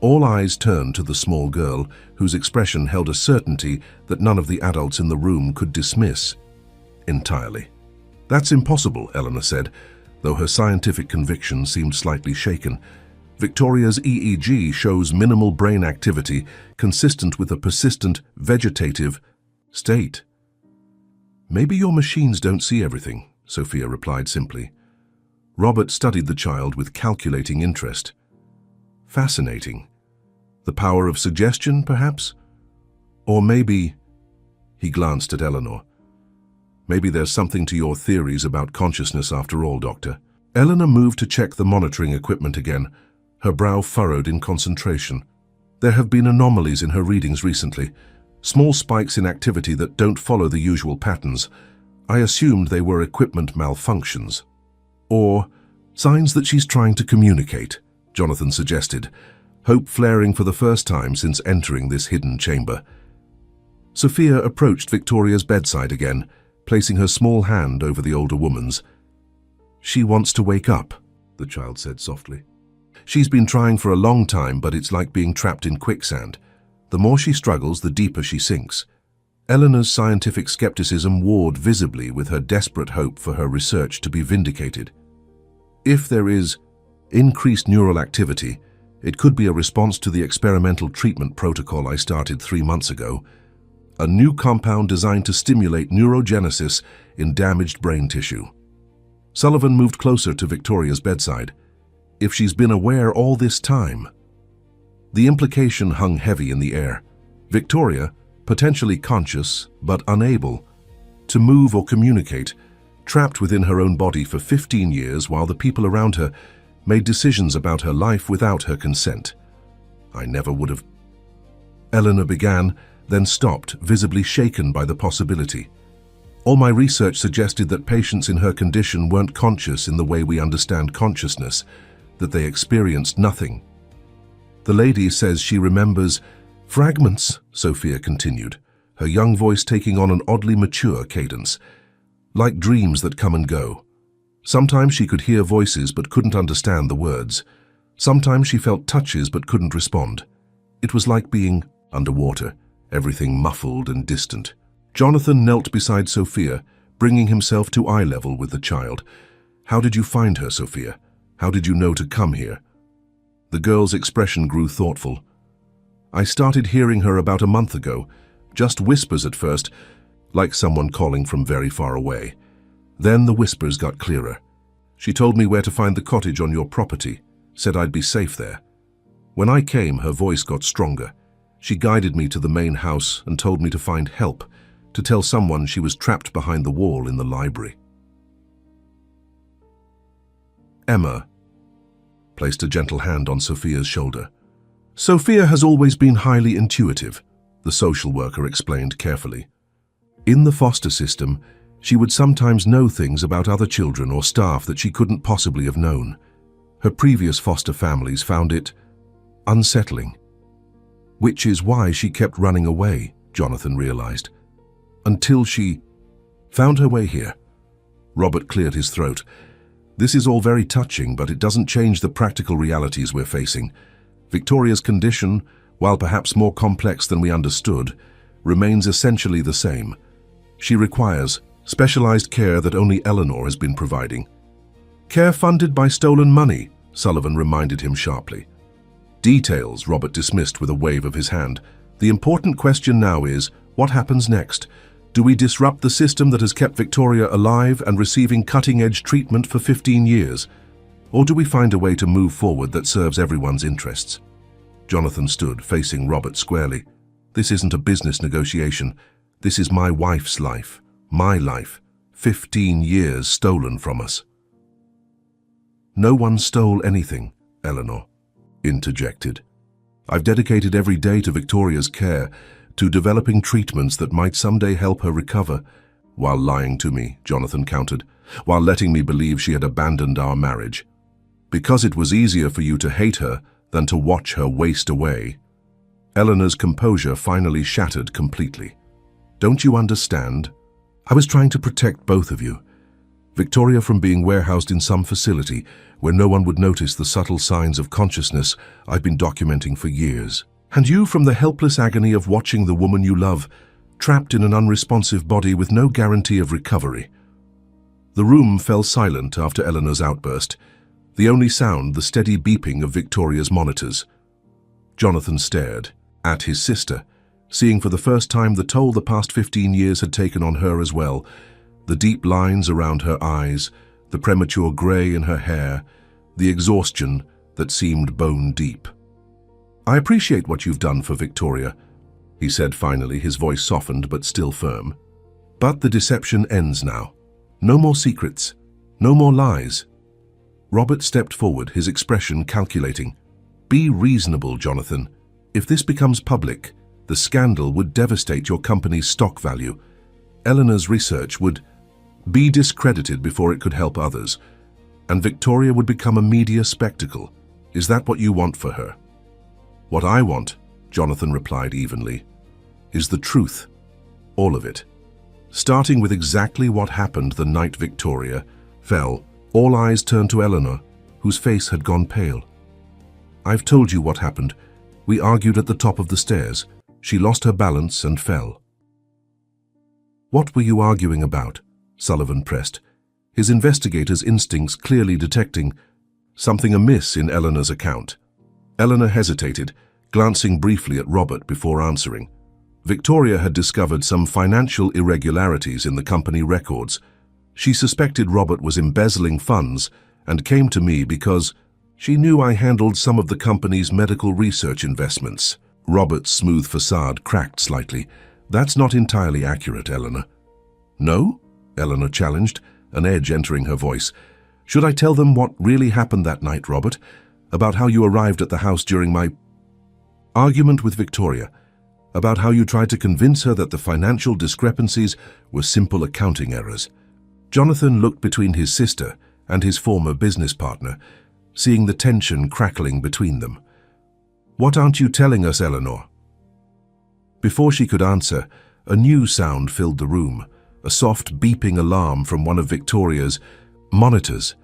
All eyes turned to the small girl, whose expression held a certainty that none of the adults in the room could dismiss entirely. That's impossible, Eleanor said, though her scientific conviction seemed slightly shaken. Victoria's EEG shows minimal brain activity consistent with a persistent vegetative state. Maybe your machines don't see everything, Sophia replied simply. Robert studied the child with calculating interest. Fascinating. The power of suggestion, perhaps? Or maybe, he glanced at Eleanor. Maybe there's something to your theories about consciousness after all, Doctor. Eleanor moved to check the monitoring equipment again, her brow furrowed in concentration. There have been anomalies in her readings recently, small spikes in activity that don't follow the usual patterns. I assumed they were equipment malfunctions. Or signs that she's trying to communicate, Jonathan suggested, hope flaring for the first time since entering this hidden chamber. Sophia approached Victoria's bedside again, placing her small hand over the older woman's. She wants to wake up, the child said softly. She's been trying for a long time, but it's like being trapped in quicksand. The more she struggles, the deeper she sinks. Eleanor's scientific skepticism warred visibly with her desperate hope for her research to be vindicated. If there is increased neural activity, it could be a response to the experimental treatment protocol I started 3 months ago, a new compound designed to stimulate neurogenesis in damaged brain tissue. Sullivan moved closer to Victoria's bedside. If she's been aware all this time. The implication hung heavy in the air. Victoria, potentially conscious but unable to move or communicate, trapped within her own body for 15 years while the people around her made decisions about her life without her consent. I never would have. Eleanor began, then stopped, visibly shaken by the possibility. All my research suggested that patients in her condition weren't conscious in the way we understand consciousness, that they experienced nothing. The lady says she remembers fragments, Sophia continued, her young voice taking on an oddly mature cadence, like dreams that come and go. Sometimes she could hear voices but couldn't understand the words. Sometimes she felt touches but couldn't respond. It was like being underwater, everything muffled and distant. Jonathan knelt beside Sophia, bringing himself to eye level with the child. How did you find her, Sophia? How did you know to come here? The girl's expression grew thoughtful. I started hearing her about a month ago, just whispers at first, like someone calling from very far away. Then the whispers got clearer. She told me where to find the cottage on your property, said I'd be safe there. When I came, her voice got stronger. She guided me to the main house and told me to find help, to tell someone she was trapped behind the wall in the library. Emma placed a gentle hand on Sophia's shoulder. Sophia has always been highly intuitive, the social worker explained carefully. In the foster system, she would sometimes know things about other children or staff that she couldn't possibly have known. Her previous foster families found it unsettling. Which is why she kept running away, Jonathan realized. Until she found her way here. Robert cleared his throat. This is all very touching, but it doesn't change the practical realities we're facing. Victoria's condition, while perhaps more complex than we understood, remains essentially the same. She requires specialized care that only Eleanor has been providing. Care funded by stolen money, Sullivan reminded him sharply. Details, Robert dismissed with a wave of his hand. The important question now is, what happens next? Do we disrupt the system that has kept Victoria alive and receiving cutting-edge treatment for 15 years? Or do we find a way to move forward that serves everyone's interests? Jonathan stood, facing Robert squarely. This isn't a business negotiation. This is my wife's life. My life. 15 years stolen from us. No one stole anything, Eleanor interjected. I've dedicated every day to Victoria's care, to developing treatments that might someday help her recover, while lying to me, Jonathan countered, while letting me believe she had abandoned our marriage. Because it was easier for you to hate her than to watch her waste away. Eleanor's composure finally shattered completely. Don't you understand? I was trying to protect both of you. Victoria from being warehoused in some facility where no one would notice the subtle signs of consciousness I've been documenting for years. And you from the helpless agony of watching the woman you love, trapped in an unresponsive body with no guarantee of recovery. The room fell silent after Eleanor's outburst, the only sound the steady beeping of Victoria's monitors. Jonathan stared at his sister, seeing for the first time the toll the past 15 years had taken on her as well, the deep lines around her eyes, the premature grey in her hair, the exhaustion that seemed bone deep. I appreciate what you've done for Victoria, he said finally, his voice softened but still firm. But the deception ends now. No more secrets, no more lies. Robert stepped forward, his expression calculating. Be reasonable, Jonathan. If this becomes public, the scandal would devastate your company's stock value. Eleanor's research would be discredited before it could help others, and Victoria would become a media spectacle. Is that what you want for her? What I want, Jonathan replied evenly, is the truth. All of it. Starting with exactly what happened the night Victoria fell, all eyes turned to Eleanor, whose face had gone pale. I've told you what happened. We argued at the top of the stairs. She lost her balance and fell. What were you arguing about? Sullivan pressed, his investigator's instincts clearly detecting something amiss in Eleanor's account. Eleanor hesitated, glancing briefly at Robert before answering. Victoria had discovered some financial irregularities in the company records. She suspected Robert was embezzling funds and came to me because she knew I handled some of the company's medical research investments. Robert's smooth facade cracked slightly. That's not entirely accurate, Eleanor. No? Eleanor challenged, an edge entering her voice. Should I tell them what really happened that night, Robert? About how you arrived at the house during my argument with Victoria? About how you tried to convince her that the financial discrepancies were simple accounting errors? Jonathan looked between his sister and his former business partner, seeing the tension crackling between them. What aren't you telling us, Eleanor? Before she could answer, a new sound filled the room, a soft beeping alarm from one of Victoria's monitors.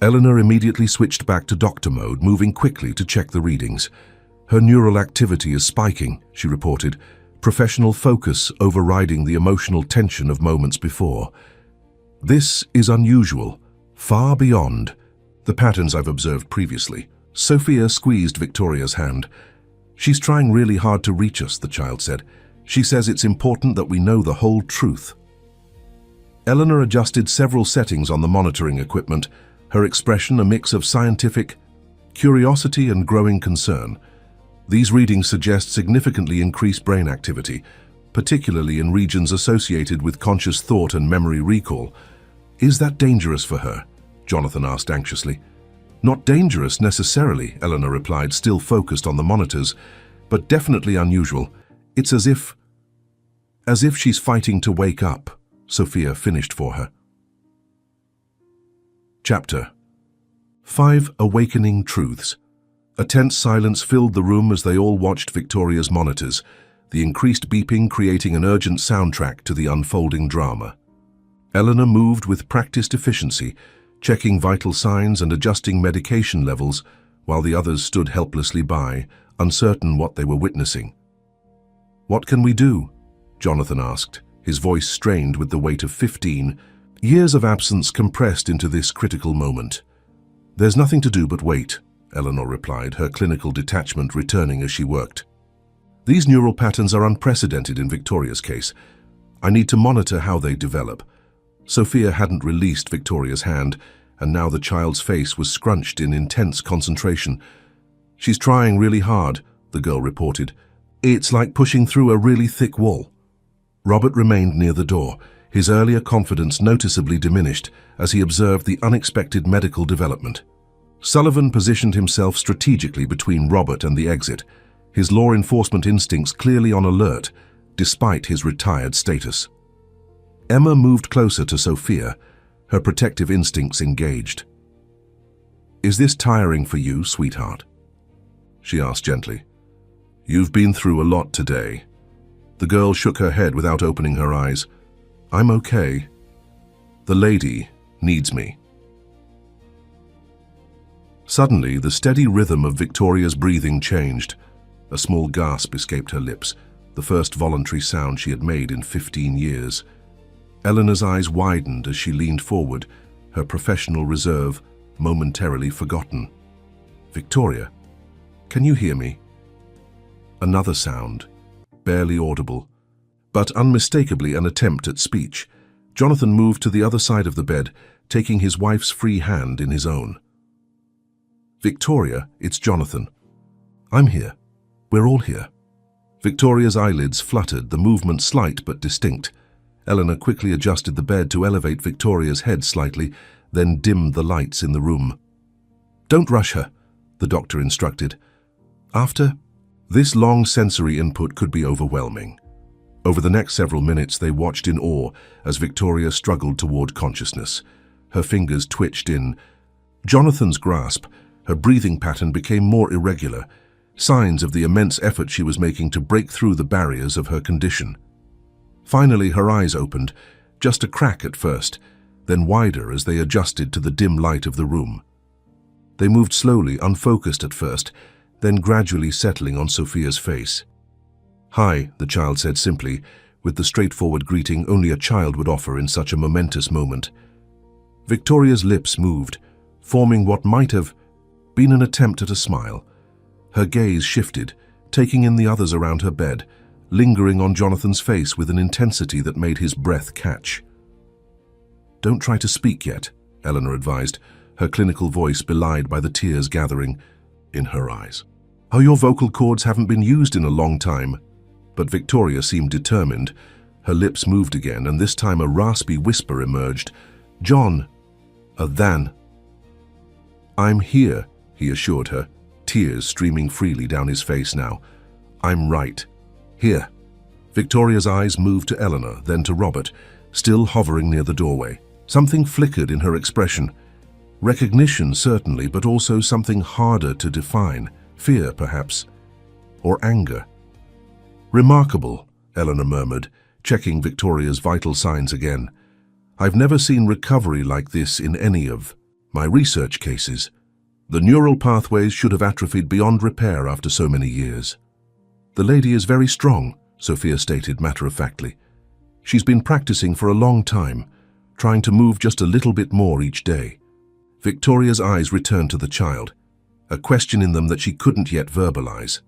Eleanor immediately switched back to doctor mode, moving quickly to check the readings. Her neural activity is spiking, she reported, professional focus overriding the emotional tension of moments before. This is unusual, far beyond the patterns I've observed previously. Sophia squeezed Victoria's hand. "She's trying really hard to reach us," the child said. "She says it's important that we know the whole truth." Eleanor adjusted several settings on the monitoring equipment, her expression a mix of scientific curiosity and growing concern. These readings suggest significantly increased brain activity, particularly in regions associated with conscious thought and memory recall. "Is that dangerous for her?" Jonathan asked anxiously. "Not dangerous necessarily," Eleanor replied, still focused on the monitors, "but definitely unusual. It's as if she's fighting to wake up," Sophia finished for her. Chapter 5: Awakening Truths. A tense silence filled the room as they all watched Victoria's monitors, the increased beeping creating an urgent soundtrack to the unfolding drama. Eleanor moved with practiced efficiency, checking vital signs and adjusting medication levels, while the others stood helplessly by, uncertain what they were witnessing. "What can we do?" Jonathan asked, his voice strained with the weight of 15 years of absence compressed into this critical moment. "There's nothing to do but wait," Eleanor replied, her clinical detachment returning as she worked. "These neural patterns are unprecedented in Victoria's case. I need to monitor how they develop." Sophia hadn't released Victoria's hand, and now the child's face was scrunched in intense concentration. "She's trying really hard," the girl reported. "It's like pushing through a really thick wall." Robert remained near the door, his earlier confidence noticeably diminished as he observed the unexpected medical development. Sullivan positioned himself strategically between Robert and the exit, his law enforcement instincts clearly on alert, despite his retired status. Emma moved closer to Sophia, her protective instincts engaged. "Is this tiring for you, sweetheart?" she asked gently. "You've been through a lot today." The girl shook her head without opening her eyes. "I'm okay. The lady needs me." Suddenly, the steady rhythm of Victoria's breathing changed. A small gasp escaped her lips, the first voluntary sound she had made in 15 years. Eleanor's eyes widened as she leaned forward, her professional reserve momentarily forgotten. "Victoria, can you hear me?" Another sound, barely audible, but unmistakably an attempt at speech. Jonathan moved to the other side of the bed, taking his wife's free hand in his own. "Victoria, it's Jonathan. I'm here. We're all here." Victoria's eyelids fluttered, the movement slight but distinct. Eleanor quickly adjusted the bed to elevate Victoria's head slightly, then dimmed the lights in the room. "Don't rush her," the doctor instructed. This long sensory input could be overwhelming. Over the next several minutes, they watched in awe as Victoria struggled toward consciousness. Her fingers twitched in Jonathan's grasp. Her breathing pattern became more irregular, signs of the immense effort she was making to break through the barriers of her condition. Finally, her eyes opened, just a crack at first, then wider as they adjusted to the dim light of the room. They moved slowly, unfocused at first, then gradually settling on Sophia's face. "Hi," the child said simply, with the straightforward greeting only a child would offer in such a momentous moment. Victoria's lips moved, forming what might have been an attempt at a smile. Her gaze shifted, taking in the others around her bed, lingering on Jonathan's face with an intensity that made his breath catch. "Don't try to speak yet," Eleanor advised, her clinical voice belied by the tears gathering in her eyes. "Oh, your vocal cords haven't been used in a long time." But Victoria seemed determined. Her lips moved again, and this time a raspy whisper emerged. "John, than." "I'm here," he assured her, tears streaming freely down his face now. "I'm right. Here." Victoria's eyes moved to Eleanor, then to Robert, still hovering near the doorway. Something flickered in her expression. Recognition, certainly, but also something harder to define. Fear, perhaps. Or anger. "Remarkable," Eleanor murmured, checking Victoria's vital signs again. "I've never seen recovery like this in any of my research cases. The neural pathways should have atrophied beyond repair after so many years." "The lady is very strong," Sophia stated matter-of-factly. "She's been practicing for a long time, trying to move just a little bit more each day." Victoria's eyes returned to the child, a question in them that she couldn't yet verbalize.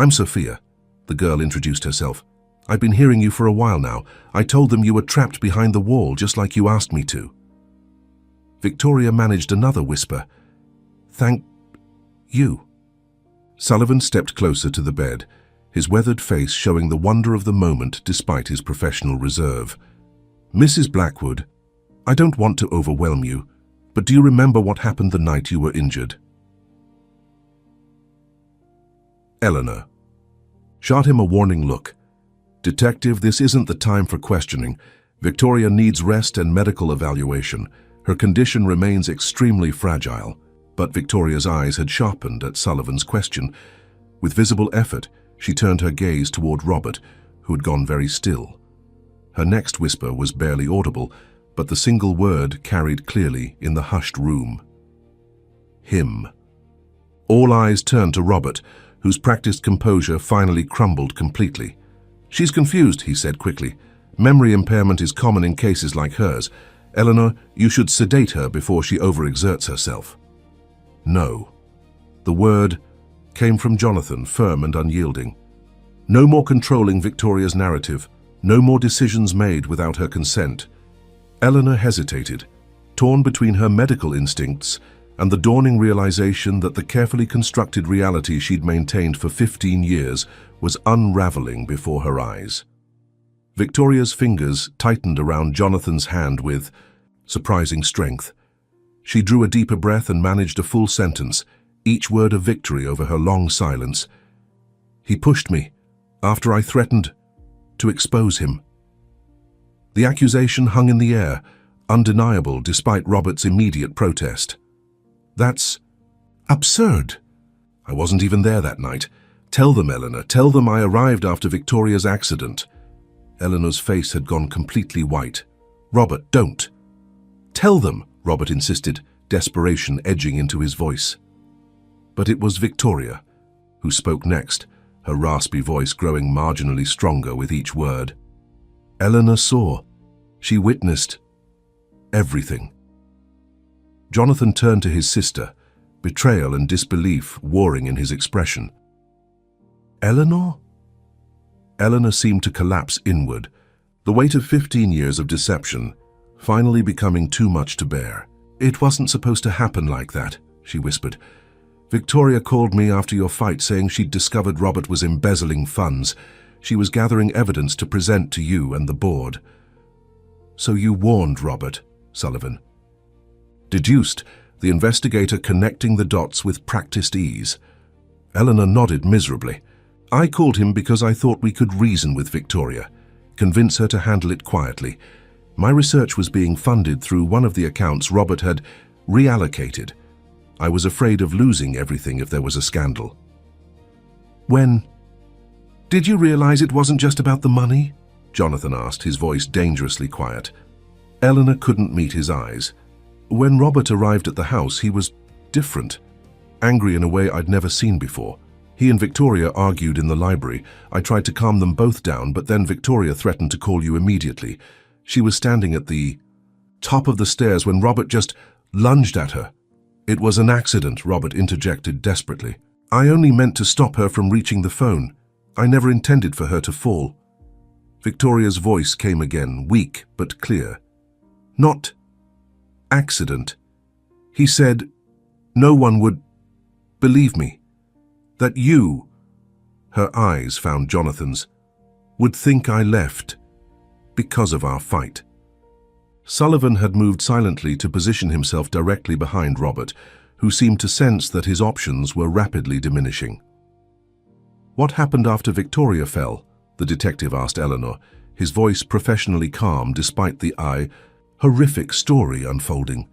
I'm Sophia, the girl introduced herself. I've been hearing you for a while now. I told them you were trapped behind the wall, just like you asked me to. Victoria managed another whisper. Thank you. Sullivan stepped closer to the bed, his weathered face showing the wonder of the moment despite his professional reserve. Mrs. Blackwood, I don't want to overwhelm you, but do you remember what happened the night you were injured? Eleanor shot him a warning look. Detective, this isn't the time for questioning. Victoria needs rest and medical evaluation. Her condition remains extremely fragile. But Victoria's eyes had sharpened at Sullivan's question. With visible effort, she turned her gaze toward Robert, who had gone very still. Her next whisper was barely audible, but the single word carried clearly in the hushed room. Him. All eyes turned to Robert, whose practiced composure finally crumbled completely. She's confused, he said quickly. Memory impairment is common in cases like hers. Eleanor, you should sedate her before she overexerts herself. No. The word came from Jonathan, firm and unyielding. No more controlling Victoria's narrative. No more decisions made without her consent. Eleanor hesitated, torn between her medical instincts and the dawning realization that the carefully constructed reality she'd maintained for 15 years was unraveling before her eyes. Victoria's fingers tightened around Jonathan's hand with surprising strength. She drew a deeper breath and managed a full sentence, each word a victory over her long silence. He pushed me, after I threatened to expose him. The accusation hung in the air, undeniable despite Robert's immediate protest. That's absurd. I wasn't even there that night. Tell them, Eleanor, tell them I arrived after Victoria's accident. Eleanor's face had gone completely white. Robert, don't. Tell them, Robert insisted, desperation edging into his voice. But it was Victoria who spoke next, her raspy voice growing marginally stronger with each word. Eleanor saw. She witnessed everything. Jonathan turned to his sister, betrayal and disbelief warring in his expression. Eleanor? Eleanor seemed to collapse inward, the weight of 15 years of deception finally becoming too much to bear. It wasn't supposed to happen like that, she whispered. Victoria called me after your fight saying she'd discovered Robert was embezzling funds. She was gathering evidence to present to you and the board. So you warned Robert, Sullivan deduced, the investigator connecting the dots with practiced ease. Eleanor nodded miserably. I called him because I thought we could reason with Victoria, convince her to handle it quietly. My research was being funded through one of the accounts Robert had reallocated. I was afraid of losing everything if there was a scandal. When did you realize it wasn't just about the money? Jonathan asked, his voice dangerously quiet. Eleanor couldn't meet his eyes. When Robert arrived at the house, he was different, angry in a way I'd never seen before. He and Victoria argued in the library. I tried to calm them both down, but then Victoria threatened to call you immediately. She was standing at the top of the stairs when Robert just lunged at her. It was an accident, Robert interjected desperately. I only meant to stop her from reaching the phone. I never intended for her to fall. Victoria's voice came again, weak but clear. Not accident. He said, no one would believe me. That you, her eyes found Jonathan's, would think I left because of our fight. Sullivan had moved silently to position himself directly behind Robert, who seemed to sense that his options were rapidly diminishing. What happened after Victoria fell? The detective asked Eleanor, his voice professionally calm despite the horrific story unfolding.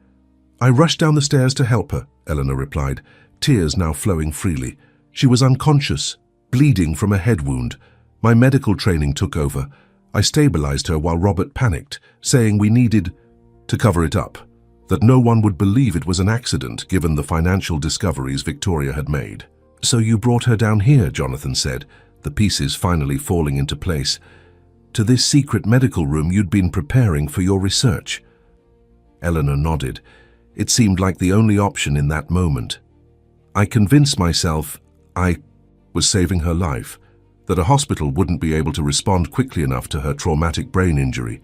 I rushed down the stairs to help her, Eleanor replied, tears now flowing freely. She was unconscious, bleeding from a head wound. My medical training took over. I stabilized her while Robert panicked, saying we needed to cover it up, that no one would believe it was an accident given the financial discoveries Victoria had made. So you brought her down here, Jonathan said, the pieces finally falling into place. To this secret medical room you'd been preparing for your research. Eleanor nodded. It seemed like the only option in that moment. I convinced myself I was saving her life, that a hospital wouldn't be able to respond quickly enough to her traumatic brain injury.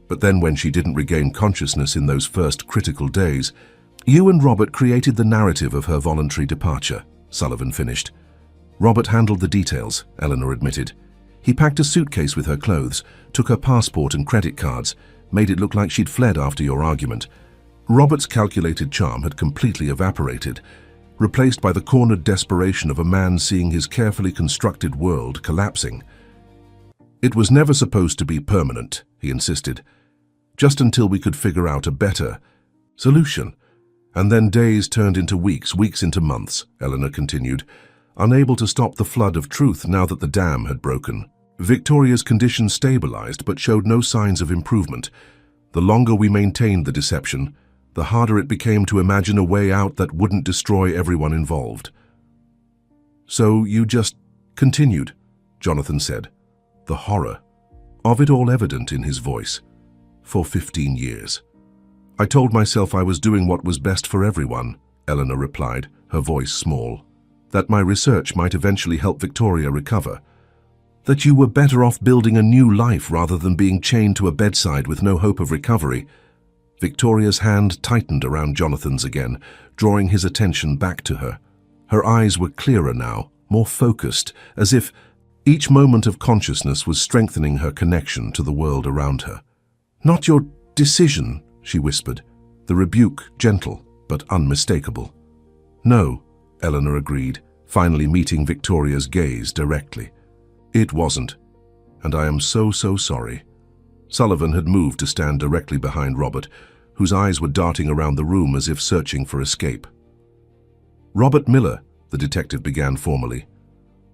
But then when she didn't regain consciousness in those first critical days, you and Robert created the narrative of her voluntary departure, Sullivan finished. Robert handled the details, Eleanor admitted. He packed a suitcase with her clothes, took her passport and credit cards, made it look like she'd fled after your argument. Robert's calculated charm had completely evaporated, replaced by the cornered desperation of a man seeing his carefully constructed world collapsing. It was never supposed to be permanent, he insisted, just until we could figure out a better solution. And then days turned into weeks, weeks into months, Eleanor continued, unable to stop the flood of truth now that the dam had broken. Victoria's condition stabilized but showed no signs of improvement. The longer we maintained the deception, the harder it became to imagine a way out that wouldn't destroy everyone involved. So you just continued, Jonathan said, the horror of it all evident in his voice. For 15 years. I told myself I was doing what was best for everyone, Eleanor replied, her voice small. That my research might eventually help Victoria recover. That you were better off building a new life rather than being chained to a bedside with no hope of recovery. Victoria's hand tightened around Jonathan's again, drawing his attention back to her. Her eyes were clearer now, more focused, as if each moment of consciousness was strengthening her connection to the world around her. Not your decision, she whispered, the rebuke gentle but unmistakable. No, Eleanor agreed, finally meeting Victoria's gaze directly. It wasn't, and I am so sorry. Sullivan had moved to stand directly behind Robert, whose eyes were darting around the room as if searching for escape. Robert Miller, the detective began formally.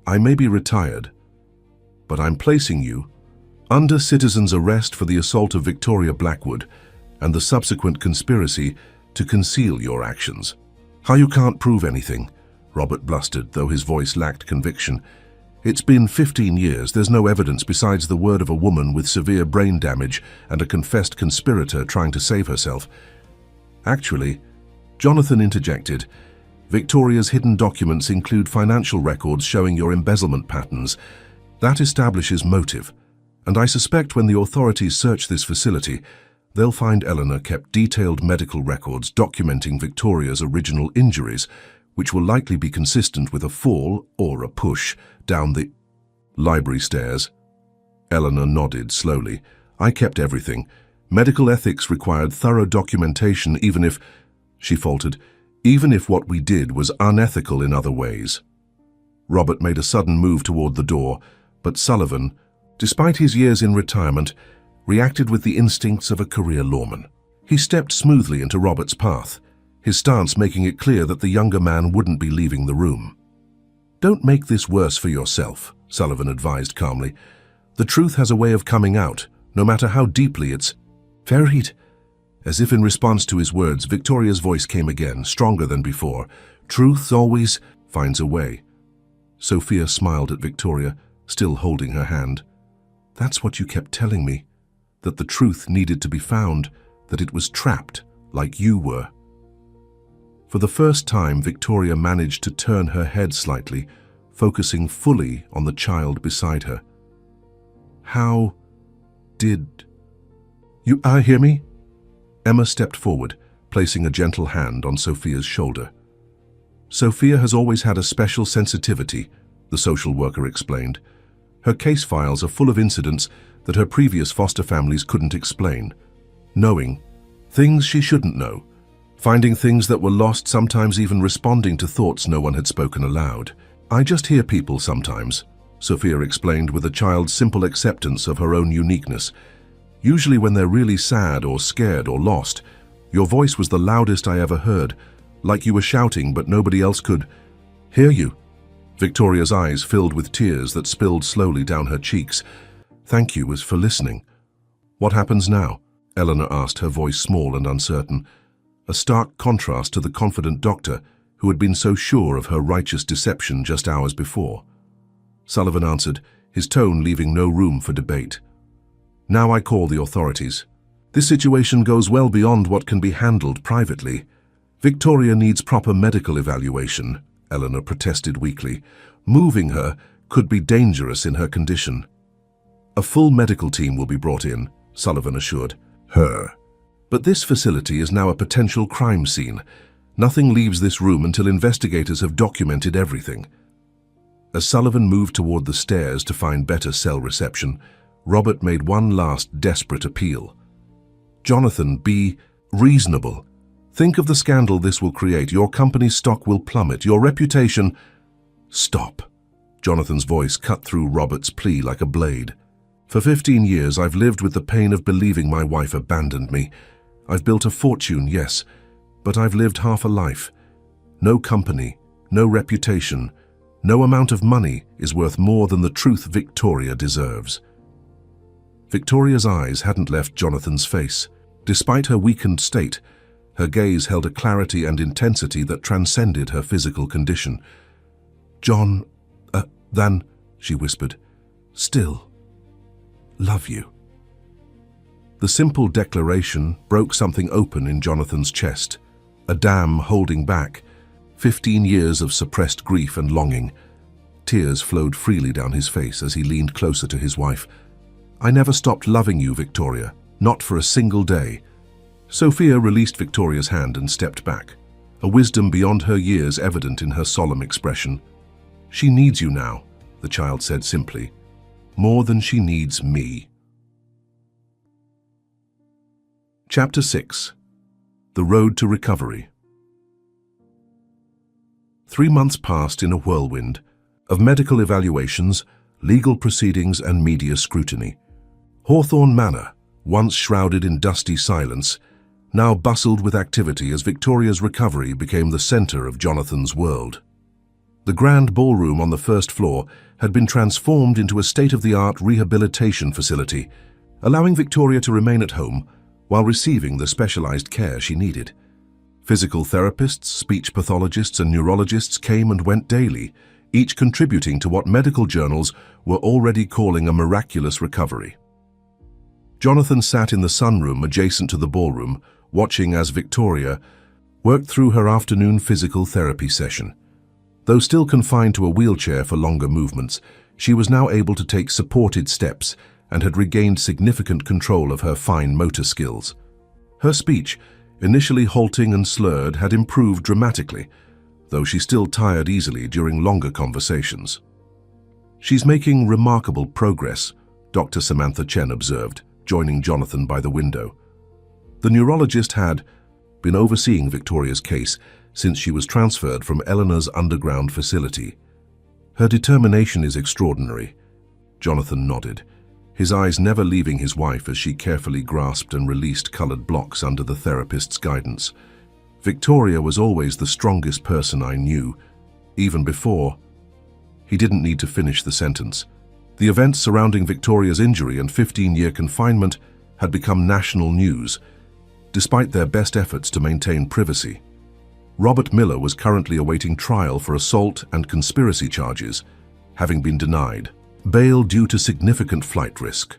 I may be retired, but I'm placing you under citizen's arrest for the assault of Victoria Blackwood and the subsequent conspiracy to conceal your actions. How you can't prove anything, Robert blustered, though his voice lacked conviction. It's been 15 years, there's no evidence besides the word of a woman with severe brain damage and a confessed conspirator trying to save herself. Actually, Jonathan interjected, Victoria's hidden documents include financial records showing your embezzlement patterns. That establishes motive, and I suspect when the authorities search this facility, they'll find Eleanor kept detailed medical records documenting Victoria's original injuries, which will likely be consistent with a fall or a push down the library stairs. Eleanor nodded slowly. I kept everything. Medical ethics required thorough documentation even if, she faltered, even if what we did was unethical in other ways. Robert made a sudden move toward the door, but Sullivan, despite his years in retirement, reacted with the instincts of a career lawman. He stepped smoothly into Robert's path, his stance making it clear that the younger man wouldn't be leaving the room. Don't make this worse for yourself, Sullivan advised calmly. The truth has a way of coming out, no matter how deeply it's buried. As if in response to his words, Victoria's voice came again, stronger than before. Truth always finds a way. Sophia smiled at Victoria, still holding her hand. That's what you kept telling me, that the truth needed to be found, that it was trapped, like you were. For the first time, Victoria managed to turn her head slightly, focusing fully on the child beside her. How did you hear me? Emma stepped forward, placing a gentle hand on Sophia's shoulder. Sophia has always had a special sensitivity, the social worker explained. Her case files are full of incidents that her previous foster families couldn't explain. Knowing things she shouldn't know. Finding things that were lost, sometimes even responding to thoughts no one had spoken aloud. I just hear people sometimes, Sophia explained with a child's simple acceptance of her own uniqueness. Usually when they're really sad or scared or lost, your voice was the loudest I ever heard, like you were shouting but nobody else could hear you. Victoria's eyes filled with tears that spilled slowly down her cheeks. Thank you for listening. What happens now? Eleanor asked, her voice small and uncertain. A stark contrast to the confident doctor who had been so sure of her righteous deception just hours before. Sullivan answered, his tone leaving no room for debate. Now I call the authorities. This situation goes well beyond what can be handled privately. Victoria needs proper medical evaluation, Eleanor protested weakly. Moving her could be dangerous in her condition. A full medical team will be brought in, Sullivan assured her. But this facility is now a potential crime scene. Nothing leaves this room until investigators have documented everything. As Sullivan moved toward the stairs to find better cell reception, Robert made one last desperate appeal. Jonathan, be reasonable. Think of the scandal this will create. Your company's stock will plummet. Your reputation... Stop. Jonathan's voice cut through Robert's plea like a blade. For 15 years, I've lived with the pain of believing my wife abandoned me. I've built a fortune, yes, but I've lived half a life. No company, no reputation, no amount of money is worth more than the truth Victoria deserves. Victoria's eyes hadn't left Jonathan's face. Despite her weakened state, her gaze held a clarity and intensity that transcended her physical condition. John, she whispered, still love you. The simple declaration broke something open in Jonathan's chest, a dam holding back 15 years of suppressed grief and longing. Tears flowed freely down his face as he leaned closer to his wife. I never stopped loving you, Victoria, not for a single day. Sophia released Victoria's hand and stepped back, a wisdom beyond her years evident in her solemn expression. She needs you now, the child said simply, more than she needs me. Chapter 6. The Road to Recovery. 3 months passed in a whirlwind of medical evaluations, legal proceedings, and media scrutiny. Hawthorne Manor, once shrouded in dusty silence, now bustled with activity as Victoria's recovery became the center of Jonathan's world. The grand ballroom on the first floor had been transformed into a state-of-the-art rehabilitation facility, allowing Victoria to remain at home while receiving the specialized care she needed. Physical therapists, speech pathologists, and neurologists came and went daily, each contributing to what medical journals were already calling a miraculous recovery. Jonathan sat in the sunroom adjacent to the ballroom, watching as Victoria worked through her afternoon physical therapy session. Though still confined to a wheelchair for longer movements, she was now able to take supported steps and had regained significant control of her fine motor skills. Her speech, initially halting and slurred, had improved dramatically, though she still tired easily during longer conversations. She's making remarkable progress, Dr. Samantha Chen observed, joining Jonathan by the window. The neurologist had been overseeing Victoria's case since she was transferred from Eleanor's underground facility. Her determination is extraordinary. Jonathan nodded, his eyes never leaving his wife as she carefully grasped and released colored blocks under the therapist's guidance. Victoria was always the strongest person I knew, even before. He didn't need to finish the sentence. The events surrounding Victoria's injury and 15-year confinement had become national news, despite their best efforts to maintain privacy. Robert Miller was currently awaiting trial for assault and conspiracy charges, having been denied bail due to significant flight risk.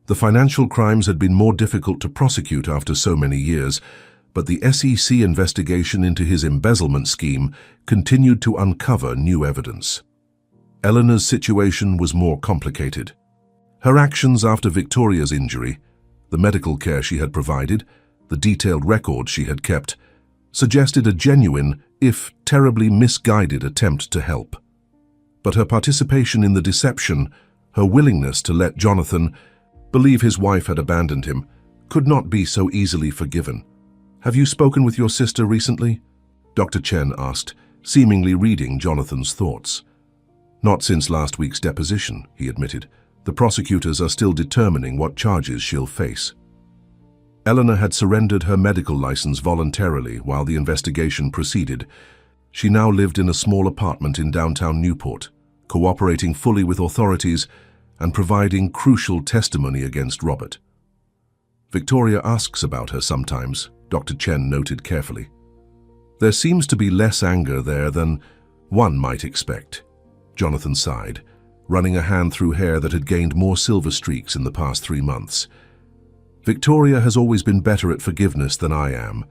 The financial crimes had been more difficult to prosecute after so many years, but the SEC investigation into his embezzlement scheme continued to uncover new evidence. Eleanor's situation was more complicated. Her actions after Victoria's injury, the medical care she had provided, the detailed records she had kept, suggested a genuine, if terribly misguided, attempt to help. But her participation in the deception, her willingness to let Jonathan believe his wife had abandoned him, could not be so easily forgiven. Have you spoken with your sister recently? Dr. Chen asked, seemingly reading Jonathan's thoughts. Not since last week's deposition, he admitted. The prosecutors are still determining what charges she'll face. Eleanor had surrendered her medical license voluntarily while the investigation proceeded. She now lived in a small apartment in downtown Newport, cooperating fully with authorities and providing crucial testimony against Robert. Victoria asks about her sometimes, Dr. Chen noted carefully. There seems to be less anger there than one might expect. Jonathan sighed, running a hand through hair that had gained more silver streaks in the past 3 months. Victoria has always been better at forgiveness than I am.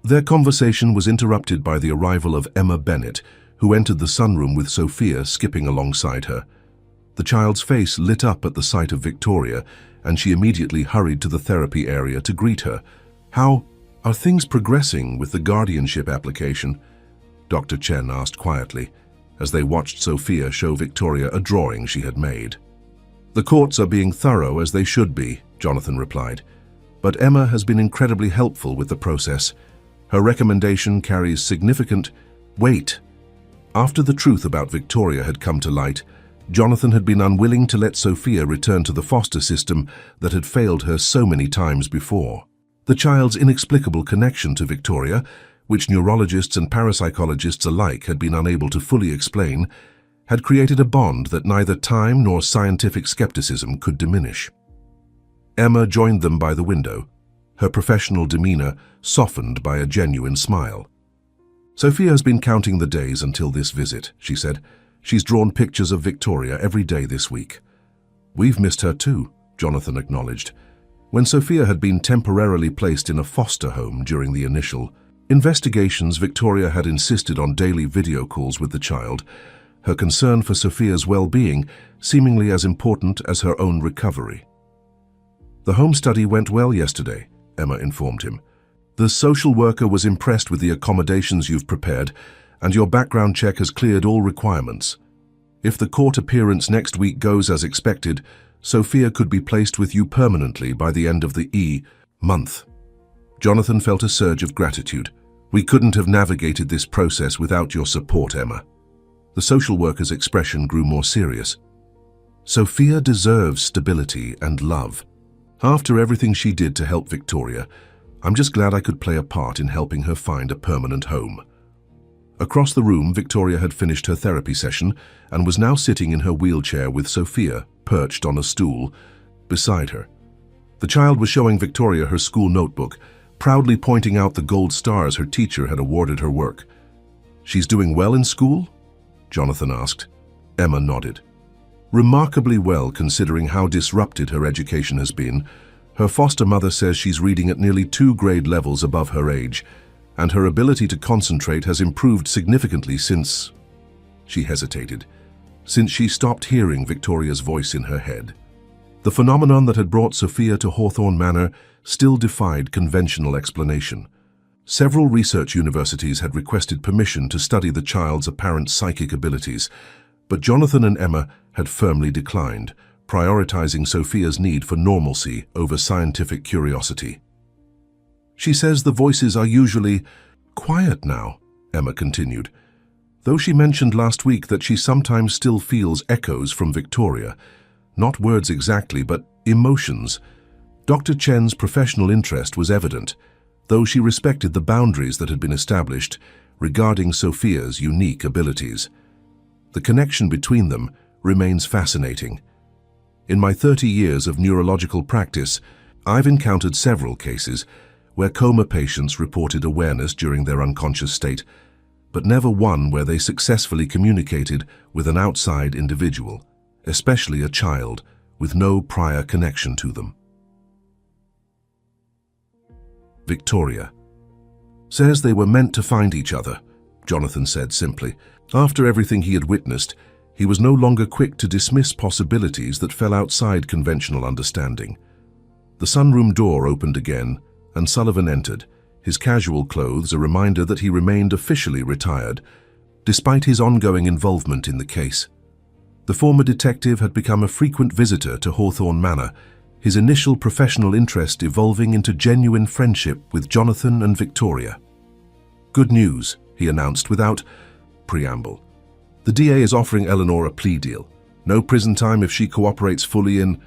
Their conversation was interrupted by the arrival of Emma Bennett, who entered the sunroom with Sophia skipping alongside her. The child's face lit up at the sight of Victoria, and she immediately hurried to the therapy area to greet her. "How are things progressing with the guardianship application?" Dr. Chen asked quietly, as they watched Sophia show Victoria a drawing she had made. "The courts are being thorough, as they should be," Jonathan replied. "But Emma has been incredibly helpful with the process. Her recommendation carries significant weight." After the truth about Victoria had come to light, Jonathan had been unwilling to let Sophia return to the foster system that had failed her so many times before. The child's inexplicable connection to Victoria, which neurologists and parapsychologists alike had been unable to fully explain, had created a bond that neither time nor scientific skepticism could diminish. Emma joined them by the window, her professional demeanor softened by a genuine smile. "Sophia has been counting the days until this visit," she said. "She's drawn pictures of Victoria every day this week." "We've missed her too," Jonathan acknowledged. When Sophia had been temporarily placed in a foster home during the initial investigations, Victoria had insisted on daily video calls with the child, her concern for Sophia's well-being seemingly as important as her own recovery. "The home study went well yesterday," Emma informed him. "The social worker was impressed with the accommodations you've prepared, and your background check has cleared all requirements. If the court appearance next week goes as expected, Sophia could be placed with you permanently by the end of the month." Jonathan felt a surge of gratitude. "We couldn't have navigated this process without your support, Emma." The social worker's expression grew more serious. "Sophia deserves stability and love. After everything she did to help Victoria, I'm just glad I could play a part in helping her find a permanent home." Across the room, Victoria had finished her therapy session and was now sitting in her wheelchair with Sophia perched on a stool beside her. The child was showing Victoria her school notebook, proudly pointing out the gold stars her teacher had awarded her work. "She's doing well in school?" Jonathan asked. Emma nodded. "Remarkably well, considering how disrupted her education has been. Her foster mother says she's reading at nearly 2 grade levels above her age, and her ability to concentrate has improved significantly since..." She hesitated. "Since she stopped hearing Victoria's voice in her head." The phenomenon that had brought Sophia to Hawthorne Manor still defied conventional explanation. Several research universities had requested permission to study the child's apparent psychic abilities, but Jonathan and Emma had firmly declined, prioritizing Sophia's need for normalcy over scientific curiosity. "She says the voices are usually quiet now," Emma continued, though she mentioned last week that she sometimes still feels echoes from Victoria. Not words exactly, but emotions. Dr. Chen's professional interest was evident, though she respected the boundaries that had been established regarding Sophia's unique abilities. The connection between them remains fascinating. In my 30 years of neurological practice, I've encountered several cases where coma patients reported awareness during their unconscious state, but never one where they successfully communicated with an outside individual, especially a child with no prior connection to them. Victoria says they were meant to find each other, Jonathan said simply. After everything he had witnessed, he was no longer quick to dismiss possibilities that fell outside conventional understanding. The sunroom door opened again, and Sullivan entered, his casual clothes a reminder that he remained officially retired, despite his ongoing involvement in the case. The former detective had become a frequent visitor to Hawthorne Manor, his initial professional interest evolving into genuine friendship with Jonathan and Victoria. "Good news," he announced without preamble. "The DA is offering Eleanor a plea deal. No prison time if she cooperates fully in